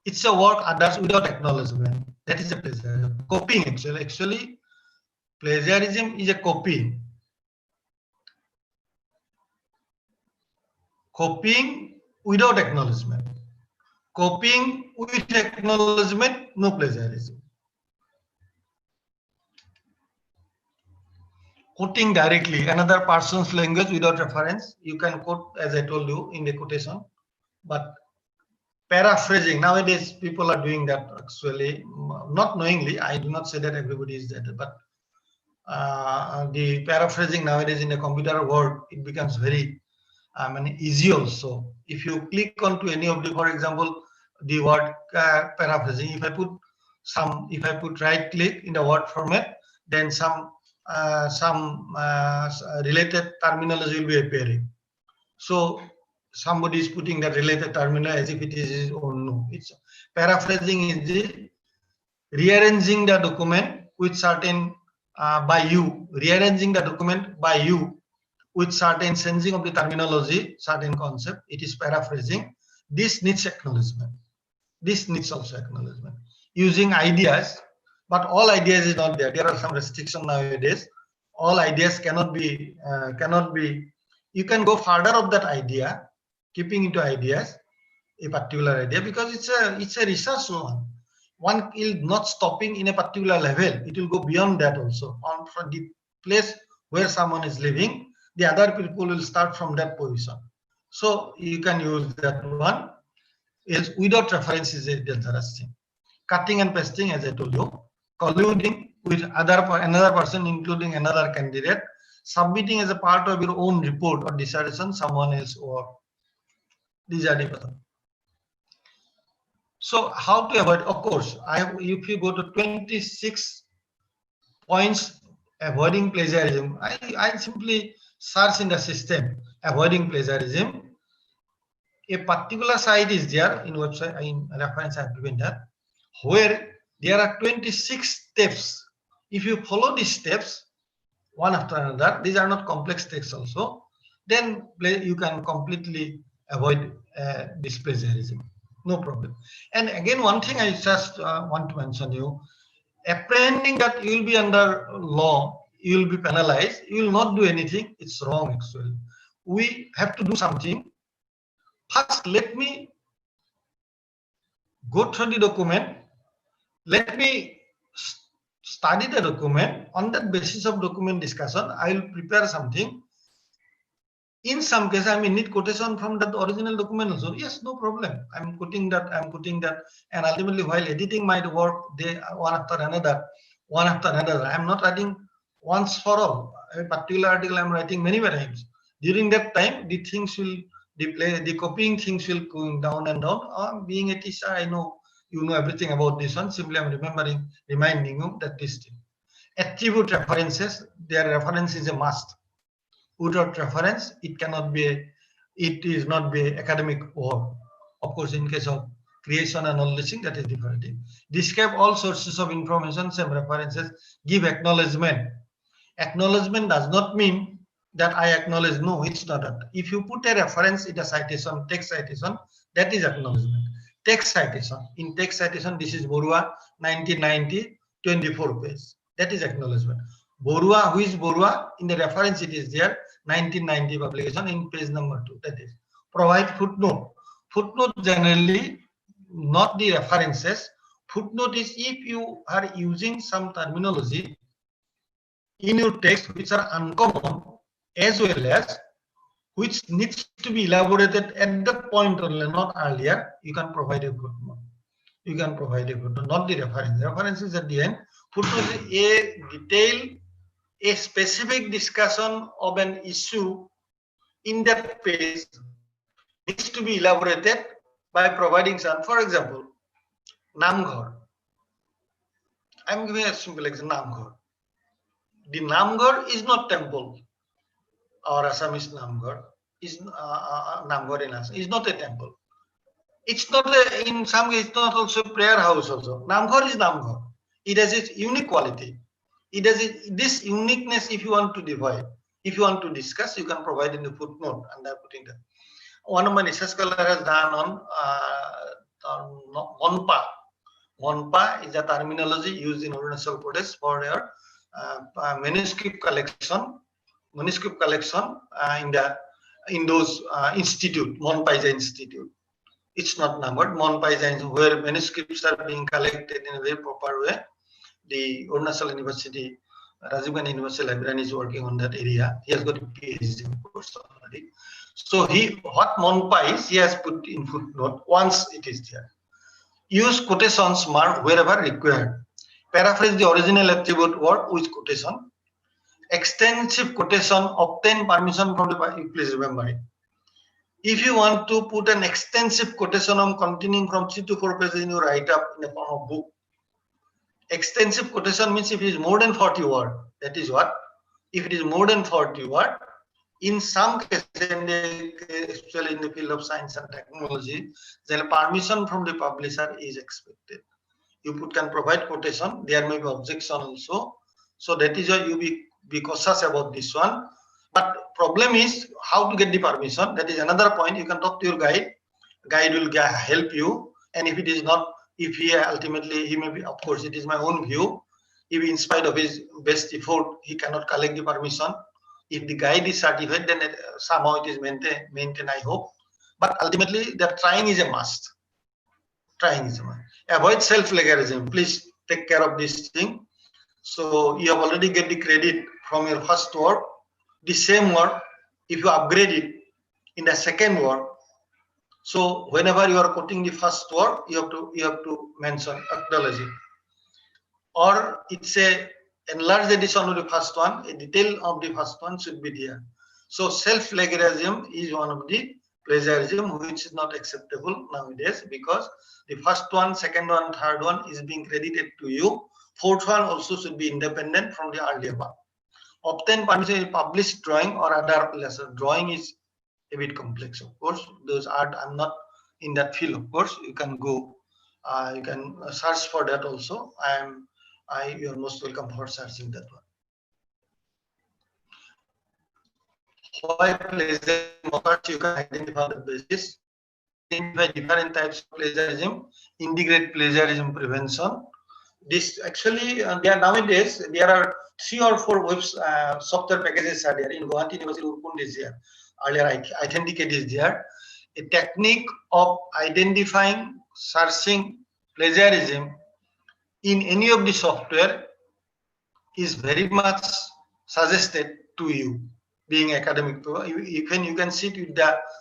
It's a work others without acknowledgement. That is a plagiarism. Copying actually plagiarism is a copying. Copying without acknowledgement. Copying with acknowledgement, no plagiarism. Quoting directly another person's language without reference, you can quote as I told you in the quotation, but paraphrasing, nowadays people are doing that actually, not knowingly. I do not say that everybody is that, but the paraphrasing nowadays in the computer world, it becomes very easy also. If you click onto any of the, for example, the word paraphrasing, if I put right click in the word format, then some related terminology will be appearing. So somebody is putting that related terminal as if it is his own. No, it's paraphrasing is the rearranging the document with certain rearranging the document by you with certain changing of the terminology, certain concept. It is paraphrasing. This needs acknowledgement. This needs also acknowledgement. Using ideas, but all ideas is not there. There are some restrictions nowadays. All ideas cannot be. You can go further of that idea, keeping into ideas a particular idea, because it's a research one. One is not stopping in a particular level. It will go beyond that also. On from the place where someone is living, the other people will start from that position. So you can use that one. Is without reference is a dangerous thing. Cutting and pasting, as I told you, colluding with another person, including another candidate, submitting as a part of your own report or dissertation someone else work. These are the. So how to avoid? Of course, if you go to 26 points avoiding plagiarism, I simply search in the system avoiding plagiarism. A particular site is there in website, in reference I have given that, where there are 26 steps. If you follow these steps one after another, these are not complex texts also, then you can completely avoid this plagiarism. No problem. And again, one thing I just want to mention you, apprehending that you will be under law, you will be penalized, you will not do anything, it's wrong actually. We have to do something. First, let me go through the document. Let me study the document. On that basis of document discussion, I will prepare something. In some cases, I may need quotation from the original document also. Yes, no problem. I'm putting that. And ultimately, while editing my work, they one after another. I'm not writing once for all. A particular article I'm writing many times. During that time, the copying things will going down and down. Being a teacher, I know you know everything about this one. Simply I'm reminding you that this thing. Attribute references, their reference is a must. Without reference, it cannot be it is not be academic work. Of course, in case of creation and all this thing, that is different thing. Describe all sources of information, same references, give acknowledgement. Acknowledgement does not mean that I acknowledge. No, it's not that. If you put a reference in a citation, text citation, that is acknowledgement. Text citation. In text citation, this is Borua, 1990, 24 page. That is acknowledgement. Borua, who is Borua? In the reference, it is there, 1990 publication in page number 2. That is. Provide footnote. Footnote generally, not the references. Footnote is if you are using some terminology in your text which are uncommon, as well as which needs to be elaborated at that point only, not earlier, you can provide a footnote. You can provide a footnote, not the reference. Reference is at the end. Footnote is a detail, a specific discussion of an issue in that page needs to be elaborated by providing some. For example, Namghar. I'm giving a simple example, Namghar. The Namghar is not temple. Our Assamese Namghar is Namghar in Assam is not a temple. It's not a, in some ways, it's not also a prayer house also. Namghar is Namghar. It has its unique quality. It has this uniqueness. If you want to divide, if you want to discuss, you can provide in the footnote, and I'm putting that. One of my research scholar has done on Monpa. Monpa is a terminology used in Arunachal Pradesh for their manuscript collection in those institute. Monpa is an institute. It's not numbered. Monpa is where manuscripts are being collected in a very proper way. The Arunachal University, Rajiv Gandhi University librarian is working on that area. He has got a PhD course already. So what Monpa is, he has put in footnote once it is there. Use quotations mark wherever required. Paraphrase the original attribute word with quotation. Extensive quotation, obtain permission from the, please remember it. If you want to put an extensive quotation containing from 3 to 4 pages in your write-up in the form of book, extensive quotation means if it is more than 40 words, that is what? If it is more than 40 words, in some cases, especially in the field of science and technology, then permission from the publisher is expected. You can provide quotation, there may be objection also. So that is why you be cautious about this one. But problem is how to get the permission. That is another point. You can talk to your guide. Guide will help you. And if it is not, if he ultimately, he may be, of course, it is my own view. If in spite of his best effort, he cannot collect the permission. If the guide is certified, then somehow it is maintained, I hope. But ultimately, the trying is a must. Trying is a must. Avoid self-plagiarism. Please take care of this thing. So you have already get the credit from your first work. The same word, if you upgrade it in the second word, so whenever you are quoting the first word, you have to mention, acknowledge it. Or it's a enlarged edition of the first one, a detail of the first one should be there. So self-plagiarism is one of the plagiarism which is not acceptable nowadays, because the first one, second one, third one is being credited to you. Fourth one also should be independent from the earlier one. Obtain permission to publish drawing or other lesson. Drawing is a bit complex, of course. Those art, I'm not in that field, of course. You can go, you can search for that also. You're most welcome for searching that one. Why plagiarism occurs, you can identify the basis. Identify different types of plagiarism. Integrate plagiarism prevention. This actually, nowadays there are 3 or 4 software packages are there. In Gauhati University, Urkund is there. Earlier, Authenticate is there. A technique of identifying, searching plagiarism in any of the software is very much suggested to you, being academic. You can sit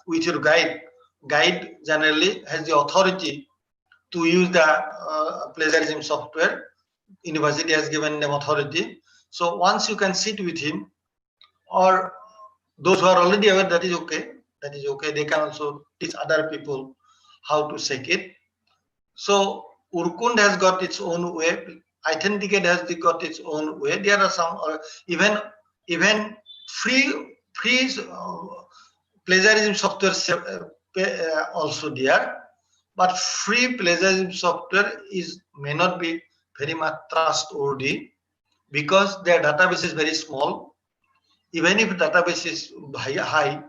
with your guide. Guide generally has the authority to use the plagiarism software. University has given them authority. So once you can sit with him, or those who are already aware, that is okay. That is okay. They can also teach other people how to check it. So Urkund has got its own way. Authenticate has got its own way. There are some even free Free plagiarism software also there, but free plagiarism software may not be very much trustworthy because their database is very small. Even if database is high,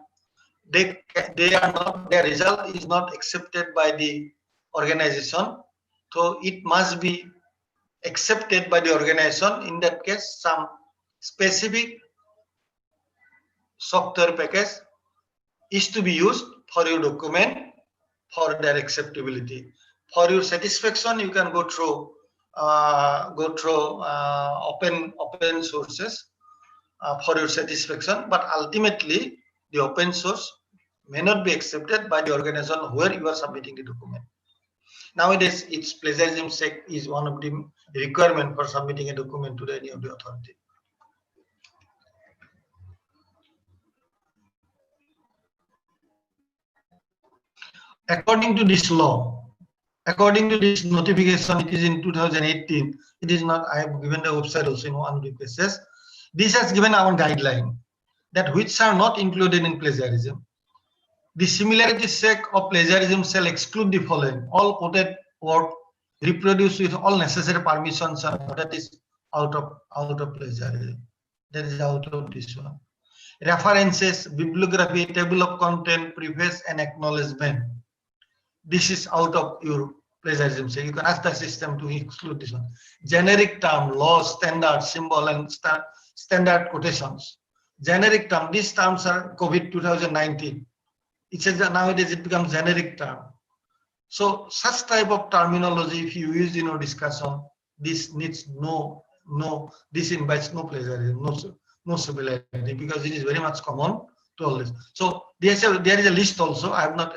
they are not, their result is not accepted by the organization. So it must be accepted by the organization. In that case, some specific software package is to be used for your document for their acceptability. For your satisfaction, you can go through open sources for your satisfaction, but ultimately the open source may not be accepted by the organization where you are submitting the document. Nowadays, its plagiarism check is one of the requirement for submitting a document to any of the authority. According to this law, according to this notification, it is in 2018. It is not, I have given the website also in one of the places. This has given our guideline that which are not included in plagiarism. The similarity check of plagiarism shall exclude the following: all quoted work reproduced with all necessary permissions, that is out of plagiarism. That is out of this one. References, bibliography, table of content, preface, and acknowledgement. This is out of your plagiarism. So you can ask the system to exclude this one. Generic term, law, standard, symbol, and standard quotations. Generic term, these terms are COVID 2019. It says that nowadays it becomes generic term. So such type of terminology, if you use in your discussion, this needs this invites no plagiarism, no similarity, because it is very much common to all this. So there is a list also. I have not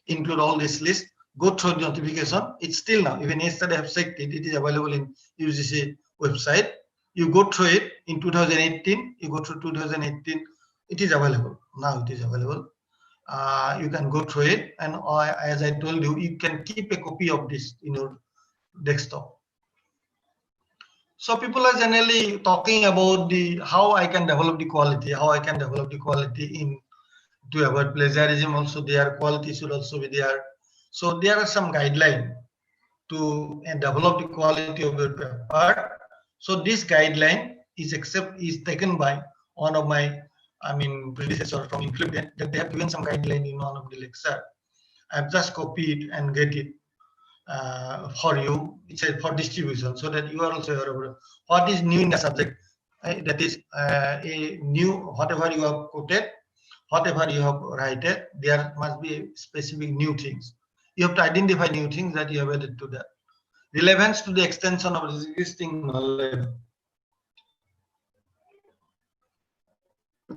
include all this list. Go through the notification. It's still now. Even yesterday I have checked it. It is available in UGC website. You go through it in 2018. You go through 2018. It is available now. It is available. You can go through it, and as I told you, you can keep a copy of this in your desktop. So people are generally talking about how I can develop the quality, in to avoid plagiarism. Also, their quality should also be there. So there are some guidelines to develop the quality of your paper. So this guideline is taken by one of my predecessor from Influent, that they have given some guideline in one of the lecture. I've just copied and get it for you. It says for distribution, so that you are also aware of what is new in the subject. That is a new, whatever you have quoted, whatever you have written, there must be specific new things. You have to identify new things that you have added to that. Relevance to the extension of existing knowledge.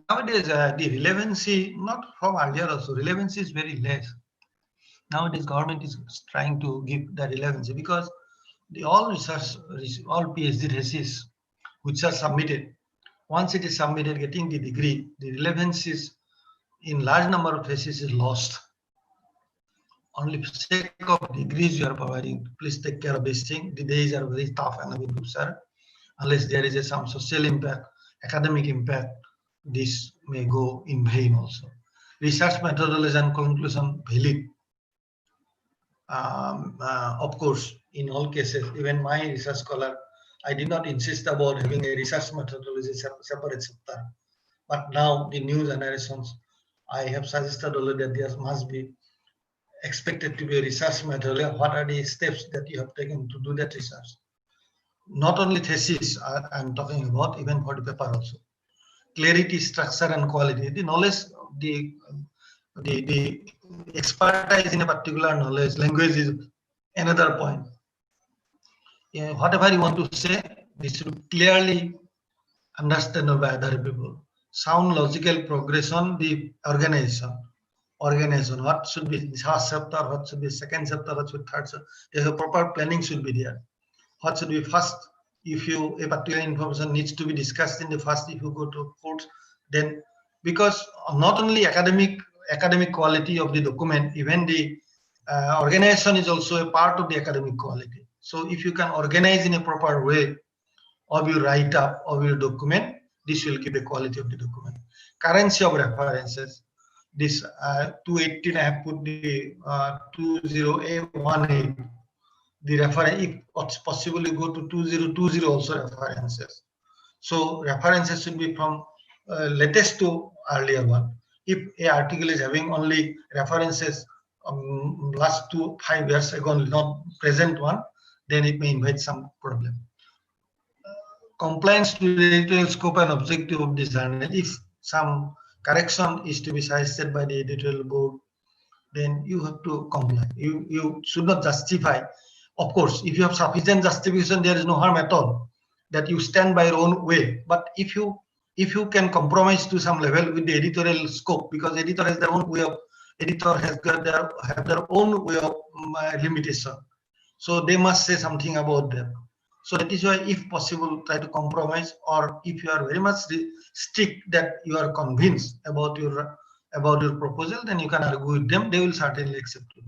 Nowadays, the relevancy, not from earlier also, relevancy is very less. Nowadays, government is trying to give the relevancy because all PhD theses which are submitted, once it is submitted, getting the degree, the relevancy is in large number of theses is lost. Only for sake of degrees you are providing. Please take care of this thing. The days are very tough and a bit, sir. Unless there is some social impact, academic impact, this may go in vain also. Research methodology and conclusion valid. Of course, in all cases, even my research scholar, I did not insist about having a research methodology separate chapter. But now the new generations, I have suggested already that there must be expected to be a research methodology. What are the steps that you have taken to do that research? Not only thesis I'm talking about, even for the paper also. Clarity, structure, and quality. The knowledge, the expertise in a particular knowledge, language is another point. Whatever you want to say, this should be clearly understandable by other people. Sound logical progression, the organization. What should be first chapter, what should be second chapter, what should be third chapter. There's a proper planning should be there. What should be first? If a particular information needs to be discussed in the first, if you go to courts, then because not only academic quality of the document, even the organization is also a part of the academic quality. So if you can organize in a proper way of your write-up of your document, this will give the quality of the document. currency of references. This 218, I have put the 2018. The reference, if it's possible, you go to 2020 also references. So references should be from latest to earlier one. If a article is having only references last 5 years ago, not present one, then it may invite some problem. Compliance to the editorial scope and objective of this journal. If some correction is to be suggested by the editorial board, then you have to comply. You should not justify. Of course, if you have sufficient justification, there is no harm at all that you stand by your own way. But if you can compromise to some level with the editorial scope, because editor has their own way of have their own way of limitation, so they must say something about them. So that is why, if possible, try to compromise, or if you are very much strict that you are convinced about your proposal, then you can argue with them. They will certainly accept it.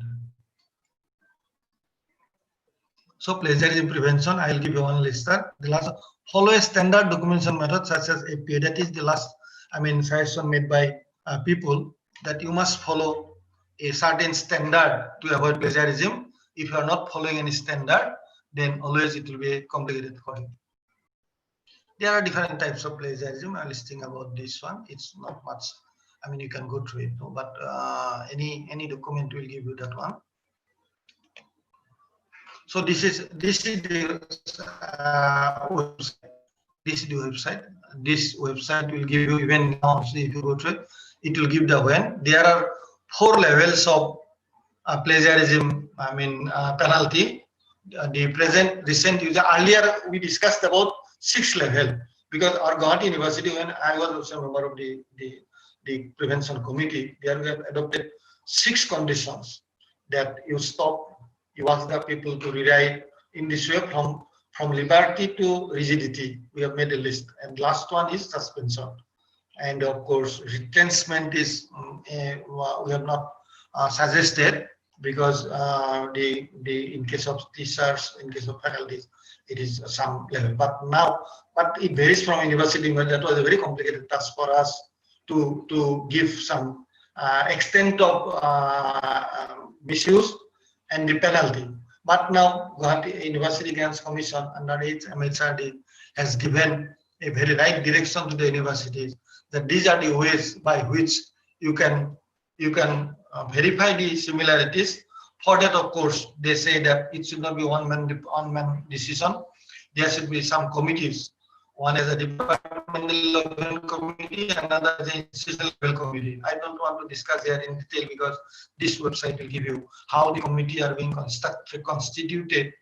So plagiarism prevention, I will give you one lister. The last, follow a standard documentation method such as APA. That is the last, suggestion made by people, that you must follow a certain standard to avoid plagiarism. If you are not following any standard, then always it will be complicated for you. There are different types of plagiarism. I'm listing about this one. It's not much. You can go through it, but any document will give you that one. So this is the website. This is the website. This website will give you, even now, so if you go through it, it will give the when. There are 4 levels of plagiarism. Penalty. The present, recent user. Earlier we discussed about 6 level, because our Gauhati University, when I was also a member of the prevention committee, there we have adopted 6 conditions that you stop. You ask the people to rewrite in this way, from liberty to rigidity. We have made a list, and last one is suspension, and of course retrenchment is we have not suggested, because in case of teachers, in case of faculties, it is some level. But it varies from university. But that was a very complicated task for us to give some extent of misuse and the penalty. But now Gauhati University Grants Commission under MHRD has given a very right direction to the universities, that these are the ways by which you can verify the similarities. For that, of course, they say that it should not be one man decision. There should be some committees. One is a departmental level committee, another is an institutional level committee. I don't want to discuss here in detail, because this website will give you how the committee are being constituted,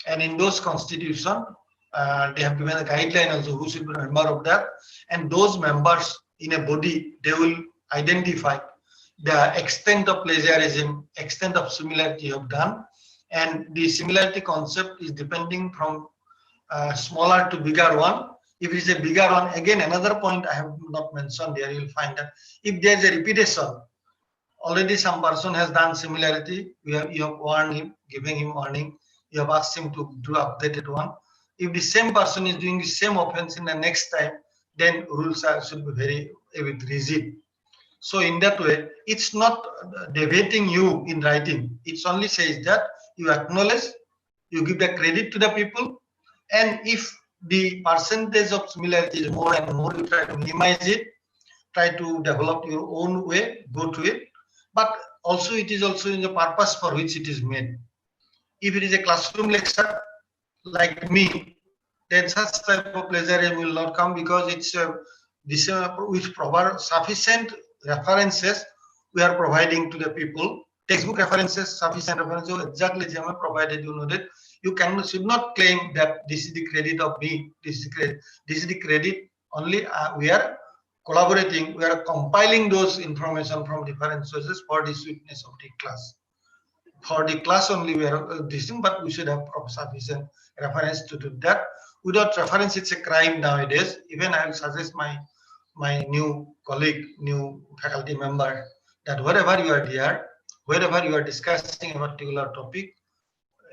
and in those constitution, they have given a guideline also who should be a member of that, and those members in a body, they will identify the extent of plagiarism, extent of similarity you have done, and the similarity concept is depending from smaller to bigger one. If it is a bigger one, again another point I have not mentioned there, you will find that if there is a repetition, already some person has done similarity, you have warned him, giving him warning, you have asked him to do updated one. If the same person is doing the same offense in the next time, then rules should be very rigid. So in that way, it's not debating you in writing. It only says that you acknowledge, you give the credit to the people, and if the percentage of similarity is more and more, you try to minimize it, try to develop your own way, go to it. But also it is also in the purpose for which it is made. If it is a classroom lecture like me, then such type of plagiarism will not come, because it's which provide sufficient references we are providing to the people. Textbook references, sufficient references, exactly provided, you know that you should not claim that this is the credit of me, this is the credit only. We are collaborating, we are compiling those information from different sources for the sweetness of the class. For the class only we are distinct, but we should have sufficient reference to do that. Without reference, it's a crime nowadays. Even I will suggest my new colleague, new faculty member, that wherever you are there, wherever you are discussing a particular topic,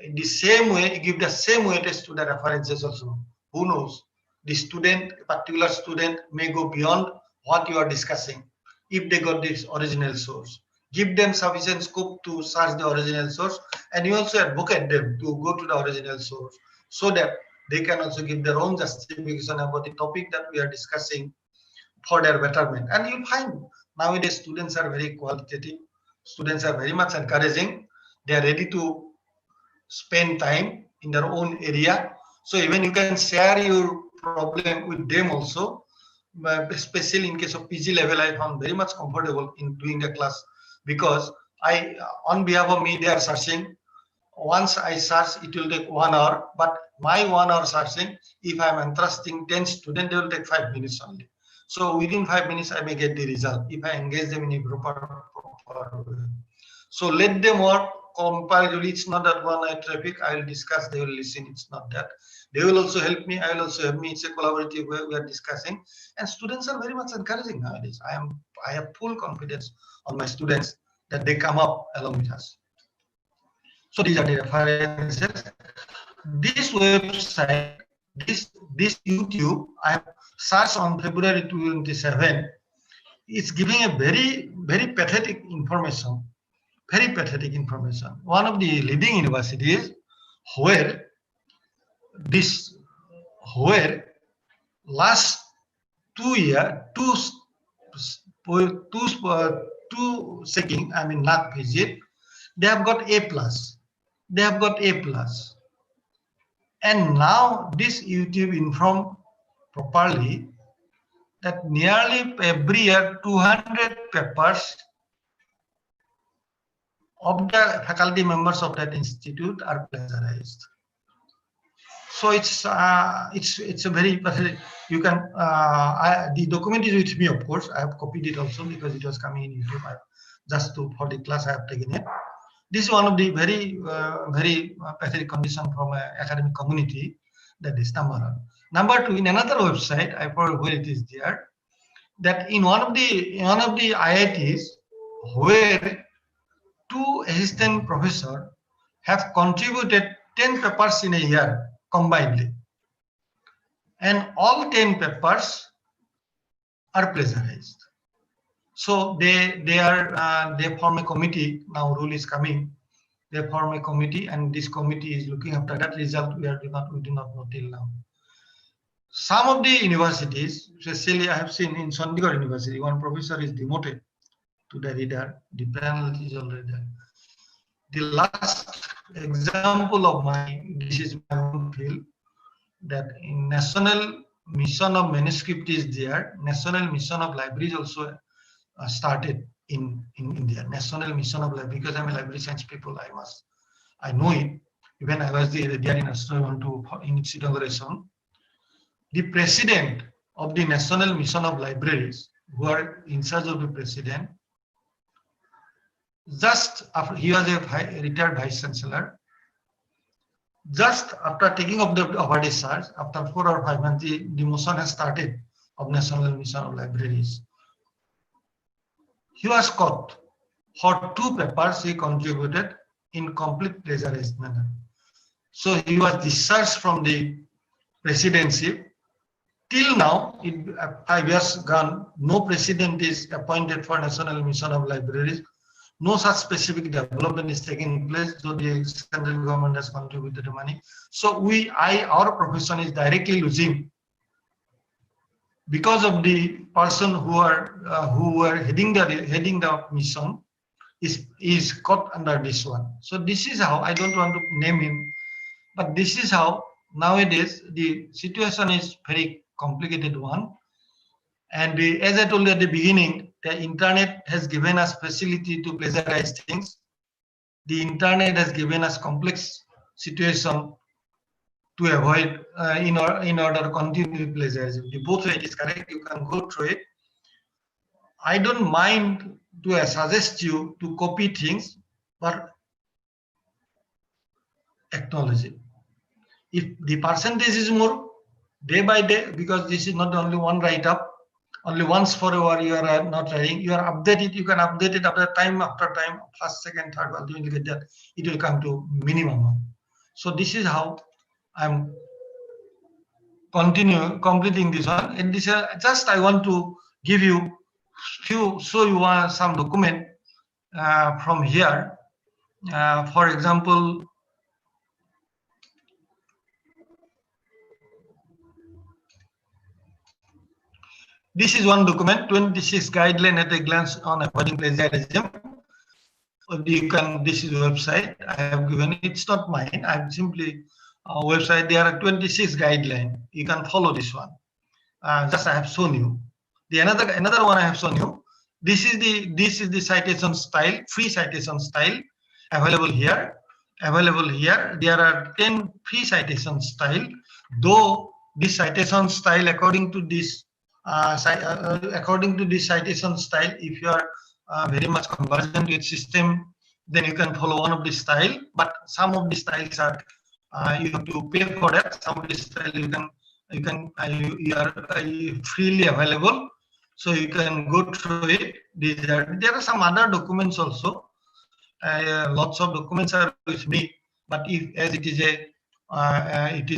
in the same way, give the same weightage to the references also. Who knows? The student, particular student, may go beyond what you are discussing. If they got this original source, give them sufficient scope to search the original source, and you also advocate them to go to the original source so that they can also give their own justification about the topic that we are discussing for their betterment. And you find nowadays students are very qualitative, students are very much encouraging, they are ready to spend time in their own area. So even you can share your problem with them also. But especially in case of PG level, I found very much comfortable in doing the class because on behalf of me, they are searching. Once I search, it will take 1 hour. But my 1 hour searching, if I am interesting 10 students, they will take 5 minutes only. So within 5 minutes, I may get the result if I engage them in a proper way. So let them work. Comparatively, it's not that one night traffic. I will discuss, they will listen. It's not that. They will also help me. I will also help me. It's a collaborative way we are discussing. And students are very much encouraging nowadays. I have full confidence on my students that they come up along with us. So these are the references. This website, this YouTube, I have searched on February 27. It's giving a very, very pathetic information. Very pathetic information. One of the leading universities where last 2 year, two checking, I mean not visit, they have got A+. They have got A+. And now this YouTube informed properly that nearly every year 200 papers of the faculty members of that institute are plagiarized. So it's a very pathetic. You can the document is with me, of course. I have copied it also because it was coming in YouTube. For the class I have taken it. This is one of the very pathetic condition from an academic community. That is number one. Number two, in another website, I forgot where it is there, that in one of the IITs where 2 assistant professors have contributed 10 papers in a year combinedly, and all 10 papers are plagiarized. So they form a committee. Now rule is coming. They form a committee, and this committee is looking after that result. We do not know till now. Some of the universities, especially I have seen in Chandigarh University, one professor is demoted to the reader. The penalty is already there. The last example of this is my own field, that in National Mission of Manuscript is there. National Mission of Libraries also started in India. National Mission of Library, because I'm a library science people, I know it. Even I was there in Australia in its inauguration. The president of the National Mission of Libraries, who are in charge of the president, just after he was a retired vice chancellor, just after taking up the award search, after 4 or 5 months, the motion has started of National Mission of Libraries. He was caught for 2 papers he contributed in complete plagiarized manner. So he was discharged from the presidency. Till now, 5 years gone, no president is appointed for National Mission of Libraries. No such specific development is taking place, so the central government has contributed the money. So our profession is directly losing because of the person who were heading the mission is caught under this one. So this is how, I don't want to name him, but this is how nowadays the situation is very complicated one. And as I told you at the beginning, the internet has given us facility to plagiarize things. The internet has given us complex situation to avoid in order to continue plagiarism. The both way is correct. You can go through it. I don't mind to suggest you to copy things, but acknowledge it. If the percentage is more day by day, because this is not only one write-up, only once for a while you are not writing, you are updated, you can update it after time, first, second, third, ultimately get that, it will come to minimum. So this is how I'm completing this one. And this just I want to give you show you some document from here. For example, this is one document, 26 guideline at a glance on avoiding plagiarism. You can, this is a website I have given. It's not mine. I'm simply a website. There are 26 guidelines. You can follow this one. Just I have shown you. The another one I have shown you. This is the citation style, free citation style available here. Available here. There are 10 free citation style. Though this citation style, according to this citation style, if you are very much conversant with system, then you can follow one of the style. But some of the styles are you have to pay for that. Some of the style you are freely available, so you can go through it. There are some other documents also. Lots of documents are with me, but as it is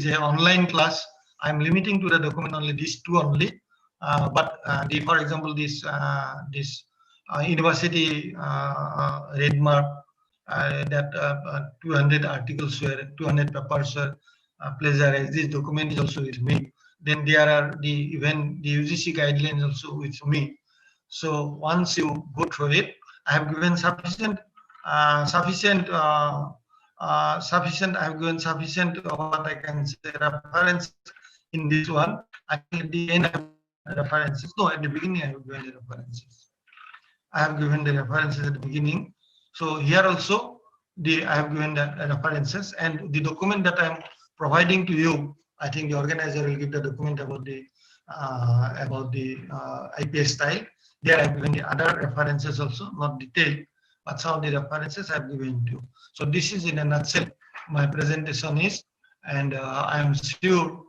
a online class, I'm limiting to the document only these two only. For example, this university red mark, that 200 articles were 200 papers were plagiarized. This document is also with me. Then there are even the UGC guidelines also with me. So once you go through it, I have given sufficient. I have given sufficient what I can say reference in this one. At the end, I have references. No, at the beginning, I have given the references. I have given the references at the beginning. So here also, I have given the references, and the document that I am providing to you, I think the organizer will give the document about the IPS style. There I have given the other references also, not detailed, but some of the references I have given to you. So this is in a nutshell my presentation is, and I am sure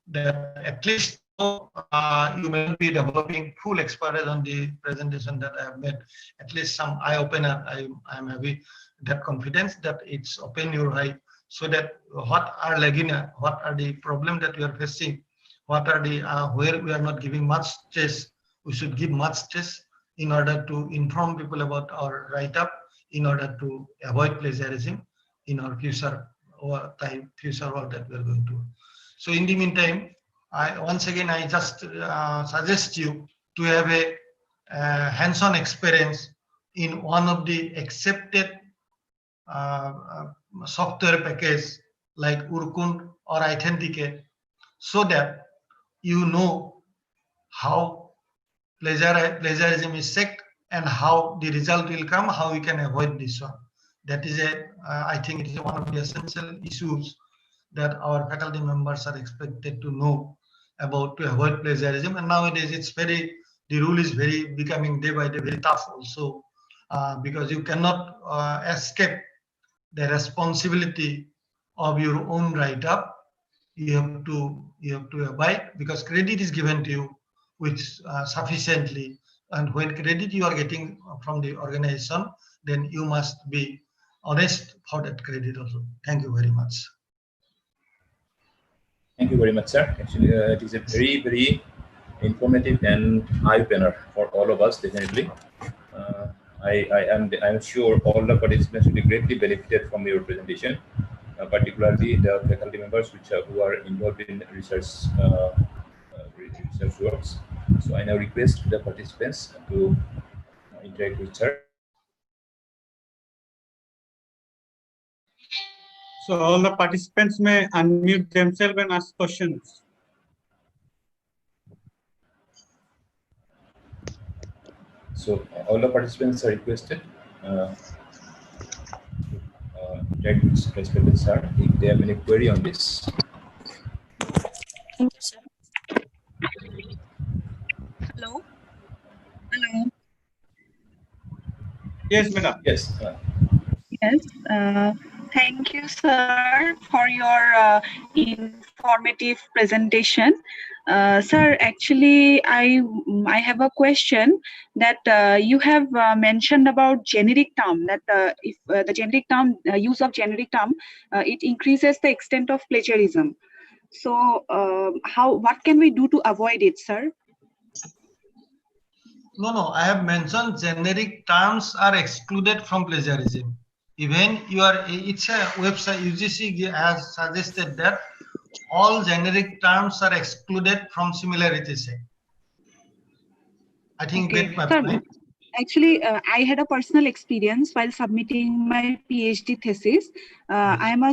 that at least you may not be developing full expertise on the presentation that I have made. At least some eye opener. I am having that confidence that it's open your eye, so that what are lagging, what are the problems that we are facing, what are the where we are not giving much stress, we should give much stress in order to inform people about our write-up, in order to avoid plagiarism in our future work that we are going to. So in the meantime, once again I just suggest you to have a hands-on experience in one of the accepted software package like Urkund or Authenticate, so that you know how plagiarism is checked and how the result will come, how you can avoid this one. That is I think it is one of the essential issues that our faculty members are expected to know about to avoid plagiarism. And nowadays the rule is becoming day by day very tough also, because you cannot escape the responsibility of your own write-up. You have to abide, because credit is given to you with sufficiently, and when credit you are getting from the organization, then you must be honest for that credit also. Thank you very much. Thank you very much, sir. Actually, it is a very, very informative and eye-opener for all of us, definitely. I'm sure all the participants will be greatly benefited from your presentation, particularly the faculty members who are involved in research works. So I now request the participants to interact with sir. So all the participants may unmute themselves and ask questions. So all the participants are requested interact with respected sir if they have any query on this. Thank you, sir. Hello. Hello. Yes, madam. Yes. Yes. Thank you, sir, for your informative presentation. Sir, actually, I have a question that you have mentioned about generic term, that if the generic term, use of generic term, it increases the extent of plagiarism. So what can we do to avoid it, sir? No. I have mentioned generic terms are excluded from plagiarism. Even it's a website, UGC has suggested that all generic terms are excluded from similarity check. I think you Okay, get my sir. point. Actually, I had a personal experience while submitting my PhD thesis. I am a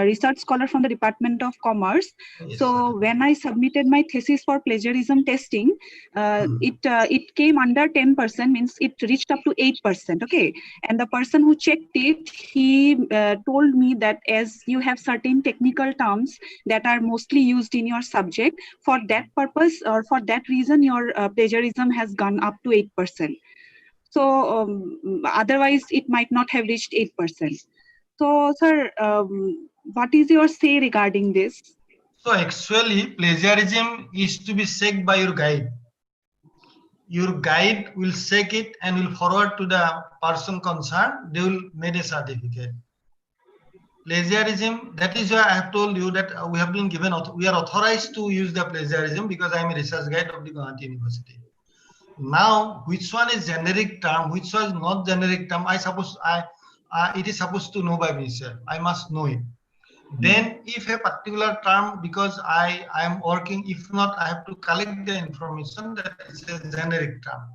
research scholar from the Department of Commerce. Yes, So when I submitted my thesis for plagiarism testing, it came under 10%, means it reached up to 8%. Okay, and the person who checked it, he told me that as you have certain technical terms that are mostly used in your subject, for that purpose or for that reason, your plagiarism has gone up to 8%. So otherwise it might not have reached 8%. So sir, what is your say regarding this? So actually plagiarism is to be checked by your guide. Your guide will check it and will forward to the person concerned. They will make a certificate. Plagiarism, that is why I have told you that we have been given, we are authorized to use the plagiarism because I am a research guide of the Gauhati University. Now, which one is generic term, which one is not generic term, it is supposed to know by myself. I must know it. Then if a particular term, because I am working, if not, I have to collect the information that is a generic term.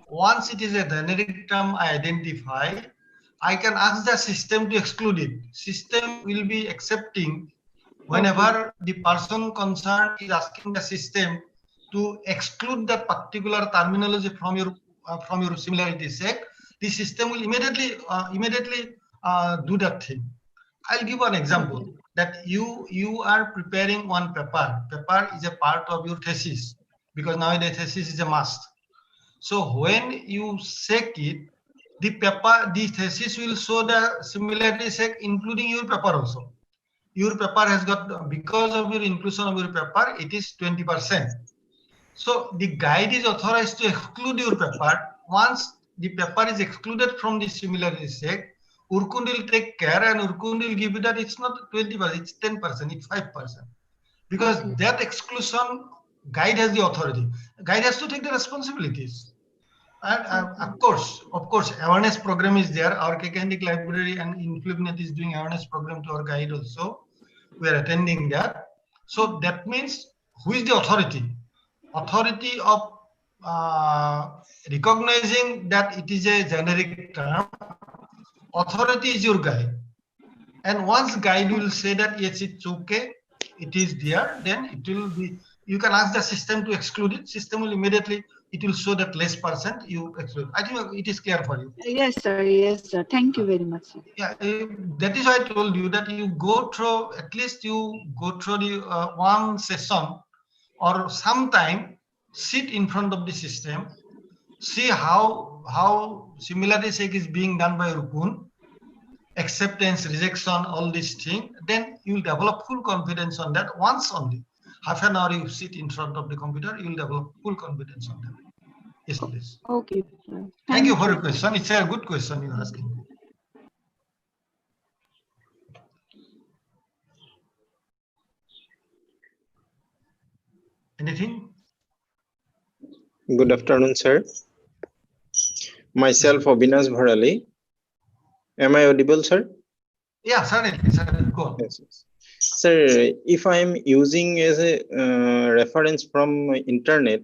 Once it is a generic term I identify, I can ask the system to exclude it. System will be accepting whenever the person concerned is asking the system to exclude that particular terminology from your similarity check. The system will immediately do that thing. I'll give an example that you are preparing one paper. Paper is a part of your thesis because nowadays thesis is a must. So when you check it, the thesis will show the similarity check including your paper also. Your paper has got, because of your inclusion of your paper, it is 20%. So the guide is authorized to exclude your paper. Once the paper is excluded from the similarity check, Urkund will take care and Urkund will give you that it's not 20%, it's 10%, it's 5%. Because that exclusion, guide has the authority. Guide has to take the responsibilities. And of course, awareness program is there. Our Kekandik library and Influibnet is doing awareness program to our guide also. We are attending that. So that means who is the authority? Authority of recognizing that it is a generic term. Authority is your guide. And once guide will say that yes, it's okay, it is there, then it will be, you can ask the system to exclude it. System will immediately, it will show that less percent you exclude. I think it is clear for you. Yes, sir. Yes, sir. Thank you very much, sir. Yeah, that is why I told you that you go through, at least you go through the one session or sometime, sit in front of the system, see how similarity check is being done by Rukun, acceptance, rejection, all these things, then you will develop full confidence on that once only. Half an hour you sit in front of the computer, you will develop full confidence on that. Yes, please. Okay, sir. Thank you for your question. It's a good question you're asking. Anything? Good afternoon, sir. Myself, Abhinash Bharali. Am I audible, sir? Yeah, certainly. Go on. Yes, yes. Sir, if I am using as a reference from internet,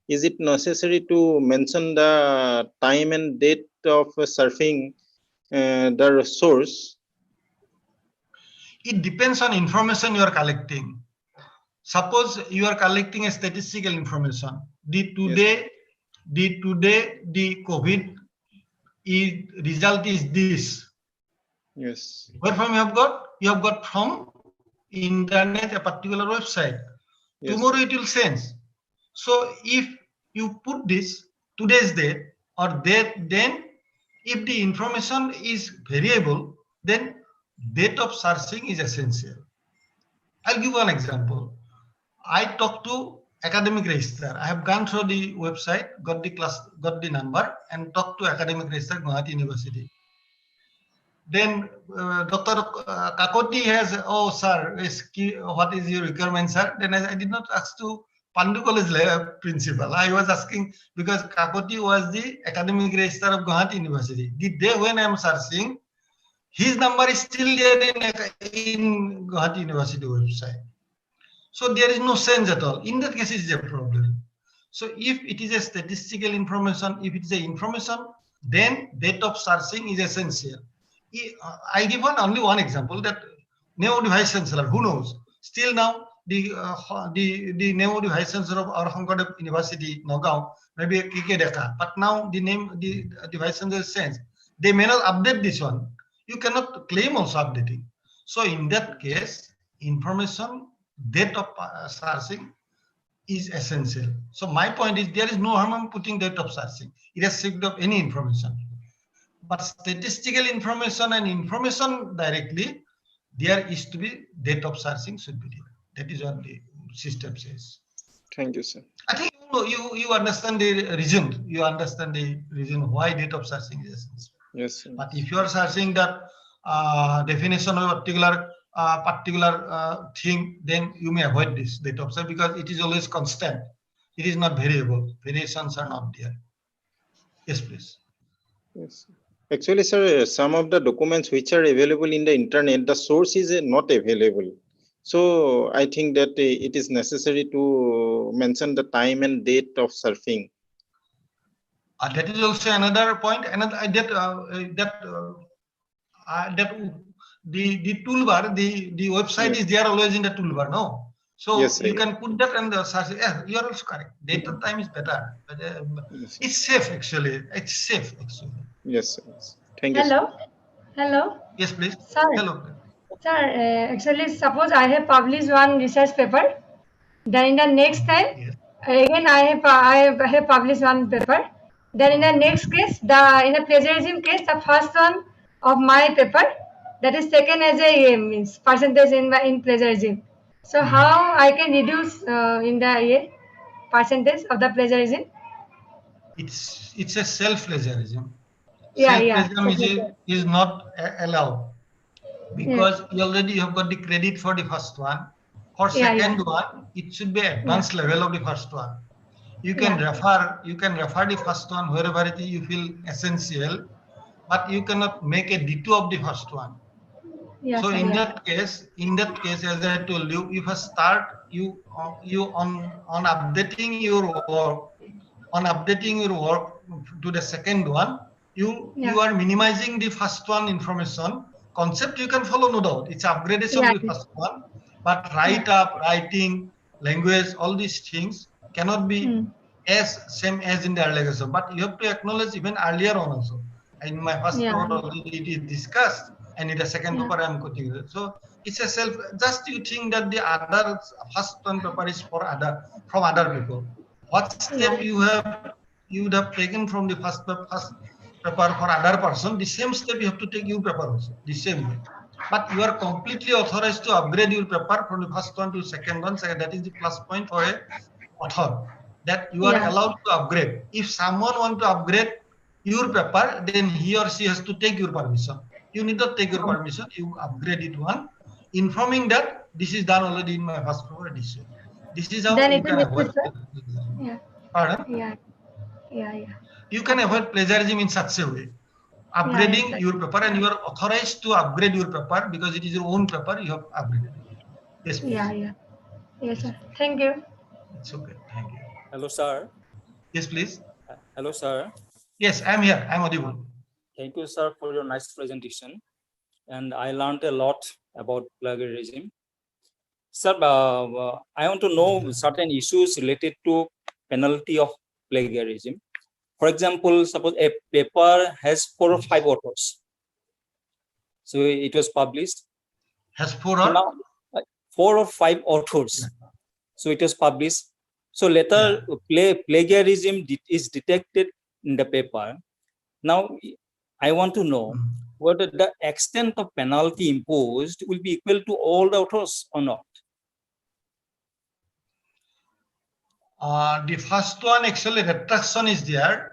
is it necessary to mention the time and date of surfing the source? It depends on information you are collecting. Suppose you are collecting a statistical information. The COVID result is this. Yes. Where from you have got? You have got from internet, a particular website. Yes. Tomorrow it will change. So if you put this today's date or date, then if the information is variable, then date of searching is essential. I'll give one example. I talked to academic register. I have gone through the website, got the class, got the number, and talked to academic register, Gauhati University. Then Dr. Kakoti has, oh sir, what is your requirement, sir? Then I did not ask to Pandu College principal. I was asking because Kakoti was the academic registrar of Gauhati University. The day when I am searching, his number is still there in Gauhati University website. So there is no sense at all. In that case, it is a problem. So if it is a statistical information, if it is a information, then date of searching is essential. I give only one example, that name of the vice chancellor. Who knows? Still now, the name of the vice chancellor of our Hankodev University, Nagaon, maybe K.K. Deka. But now the name, the vice chancellor is changed. They may not update this one. You cannot claim also updating. So in that case, information, date of searching is essential. So my point is, there is no harm in putting date of searching, irrespective of any information. But statistical information and information directly, there is to be date of searching should be there. That is what the system says. Thank you, sir. I think you understand the reason. You understand the reason why date of searching is essential. Yes, sir. But if you are searching that definition of a particular thing, then you may avoid this date of search because it is always constant. It is not variable. Variations are not there. Yes, please. Yes. Actually, sir, some of the documents which are available in the internet, the source is not available. So I think that it is necessary to mention the time and date of surfing. That is also another point. Another the toolbar, the website Yes. is there always in the toolbar, no? So Yes, you sir. can put that and search. Yeah, you are also correct. Date of time is better. But, Yes, sir. it's safe actually. It's safe actually. Yes, sir. Yes. Thank you, sir. Hello, hello, Yes, please. sir. Hello. Sir, actually, suppose I have published one research paper, then in the next time, Yes. again I have published one paper. Then in the next case, in the plagiarism case, the first one of my paper, that is taken as a means percentage in plagiarism. So how I can reduce in the percentage of the plagiarism? It's a self plagiarism. Yeah, Self yeah. plagiarism is not allowed because you already have got the credit for the first one. For Yeah, second yeah. one, it should be advanced level of the first one. You can Yeah. refer the first one wherever it is you feel essential, but you cannot make a ditto of the first one. Yeah, So sir, in yeah. that case, as I told you, if you start on updating your work to the second one, you are minimizing the first one information. Concept you can follow, no doubt. It's upgradation Yeah. of the first one, but writing, language, all these things cannot be as same as in the earlier lesson. But you have to acknowledge even earlier on also. In my first Yeah. paper already it is discussed, and in the second paper I am quoting it. So it's a self. Just you think that the other first one paper is from other people. What step you would have taken from the first paper for other person, the same step you have to take your paper also, the same way. But you are completely authorized to upgrade your paper from the first one to second one. So that is the plus point for a author, that you are allowed to upgrade. If someone want to upgrade your paper, then he or she has to take your permission. You need not take your permission. You upgrade it one, informing that this is done already in my first paper edition. This is how Then you it can will avoid. Yeah. Pardon? Yeah. Yeah. You can avoid plagiarism in such a way. Upgrading Yeah, your paper, and you are authorized to upgrade your paper because it is your own paper. You have upgraded it. Yes, please. Yeah. Yes, sir. Thank you. It's okay. Thank you. Hello, sir. Yes, please. Hello, sir. Yes, I'm here. I'm audible. Thank you, sir, for your nice presentation. And I learned a lot about plagiarism. Sir, I want to know certain issues related to penalty of plagiarism. For example, suppose a paper has 4 or 5 authors. So it was published. Has 4 So or? now, 4 or 5 authors. So it was published. So later plagiarism is detected in the paper. Now I want to know whether the extent of penalty imposed will be equal to all the authors or not. The first one, actually retraction is there.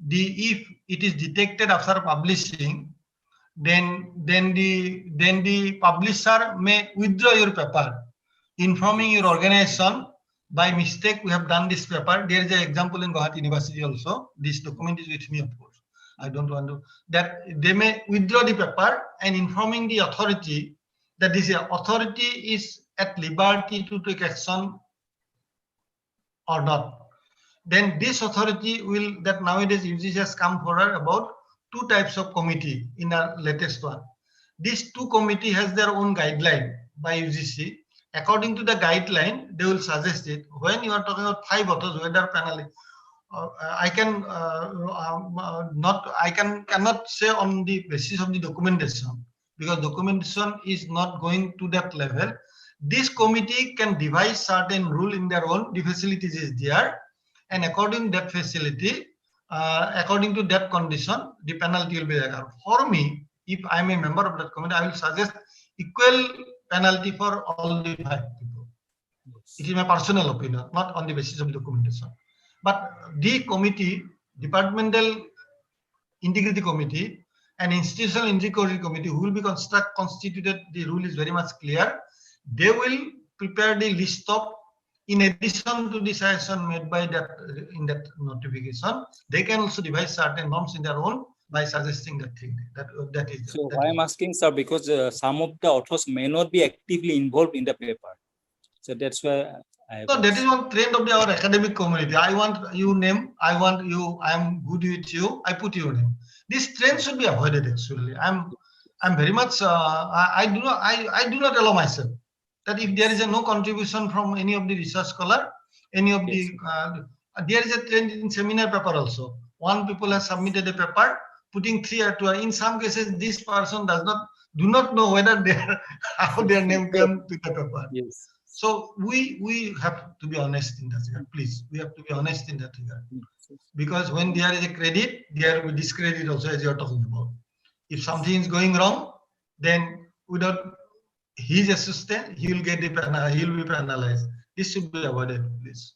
If it is detected after publishing, then the publisher may withdraw your paper, informing your organization by mistake we have done this paper. There is an example in Gauhati University also. This document is with me, of course. I don't want to, that they may withdraw the paper and informing the authority that this authority is at liberty to take action or not. Then this authority will, that nowadays UGC has come forward about 2 types of committee in our latest one. These 2 committee has their own guideline by UGC. According to the guideline, they will suggest it. When you are talking about 5 authors, whether panel, I cannot say on the basis of the documentation, because documentation is not going to that level. This committee can devise certain rule in their own. The facilities is there, and according to that facility, according to that condition, the penalty will be there. For me, if I am a member of that committee, I will suggest equal penalty for all the 5 people. It is my personal opinion, not on the basis of documentation. But the committee, departmental integrity committee and institutional integrity committee who will be constituted, the rule is very much clear. They will prepare the list of, in addition to the suggestion made by that in that notification, they can also devise certain norms in their own by suggesting that thing. That is. So why I'm asking, sir, because some of the authors may not be actively involved in the paper. So that's why So that is one trend of our academic community. I want you name, I want you, I am good with you, I put your name. This trend should be avoided actually. I'm very much I do not allow myself that if there is no contribution from any of the research scholar, any of the there is a trend in seminar paper also. One people has submitted a paper putting 3 or 2. In some cases, this person do not know whether how their name came to the paper. Yes. So we have to be honest in that regard. Please, we have to be honest in that regard. Because when there is a credit, there will be discredit also, as you are talking about. If something is going wrong, then without his assistance, he will get he will be penalized. This should be avoided, please.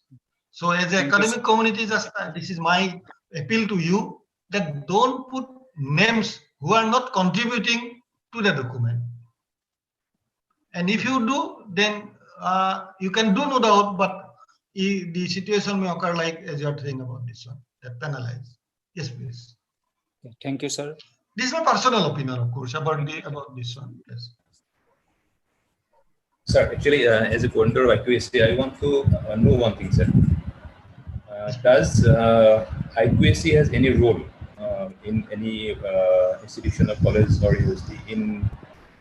So as an academic community, this is my appeal to you, that don't put names who are not contributing to the document. And if you do, then you can do no doubt, but the situation may occur like as you are saying about this one, that penalize. Yes, please. Thank you, sir. This is my personal opinion, of course, about this one. Yes. Sir, actually, as a coordinator of IQAC, I want to know one thing, sir. Does IQAC has any role in any institution or college or university in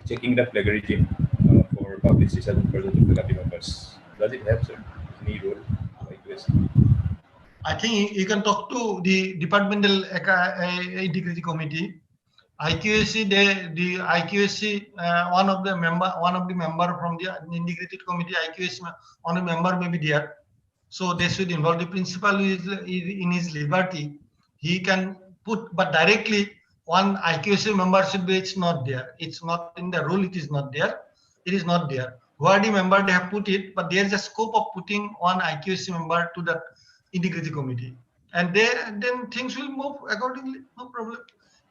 checking the plagiarism for published research and project faculty members? Does it have, sir, any role of IQAC? I think you can talk to the departmental integrity committee. IQAC, the IQAC, one of the member from the integrity committee, IQAC, one of the member may be there. So they should involve the principal in his liberty. He can put, but directly one IQAC member should be. It's not there. It's not in the rule. It is not there. It is not there. Who are the member? They have put it, but there is a scope of putting one IQAC member to the integrity committee, and then things will move accordingly. No problem.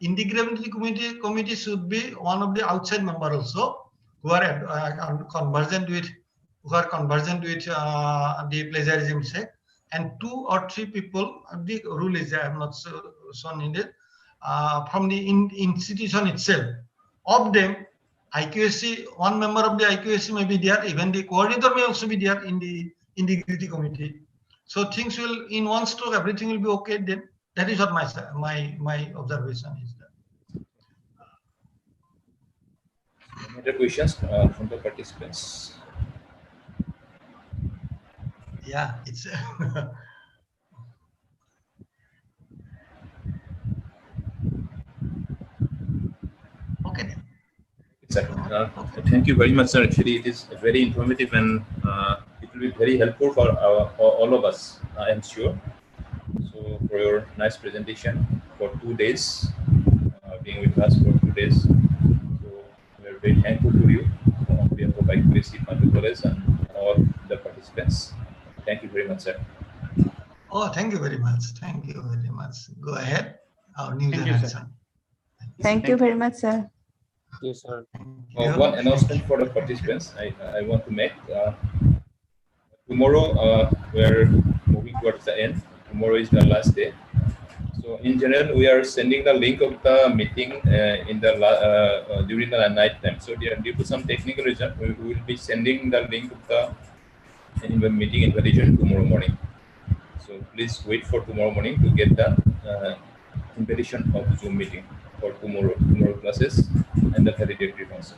Integrity committee should be one of the outside member also who are conversant with the plagiarism sake, and 2 or 3 people. The rule is I have not shown in it from the institution itself. Of them, IQAC, one member of the IQAC may be there. Even the coordinator may also be there in the integrity committee. So things will, in one stroke, everything will be okay. Then that is what my observation is. Any other questions from the participants? Yeah, it's okay then. Sir, thank you very much, sir. Actually, it is very informative and it will be very helpful for all of us, I am sure. So, for your nice presentation for 2 days, being with us for 2 days. So, we are very thankful to you on behalf of IQAC, College, and all the participants. Thank you very much, sir. Oh, thank you very much. Thank you very much. Go ahead. Our new generation. Thank you very much, sir. Yes, sir. One announcement for the participants I want to make. tomorrow we are moving towards the end. Tomorrow is the last day. So in general, we are sending the link of the meeting in the during the night time. So due to some technical reason, we will be sending the link of the meeting invitation tomorrow morning. So please wait for tomorrow morning to get the invitation of the Zoom meeting for tomorrow classes and the 30-day functions.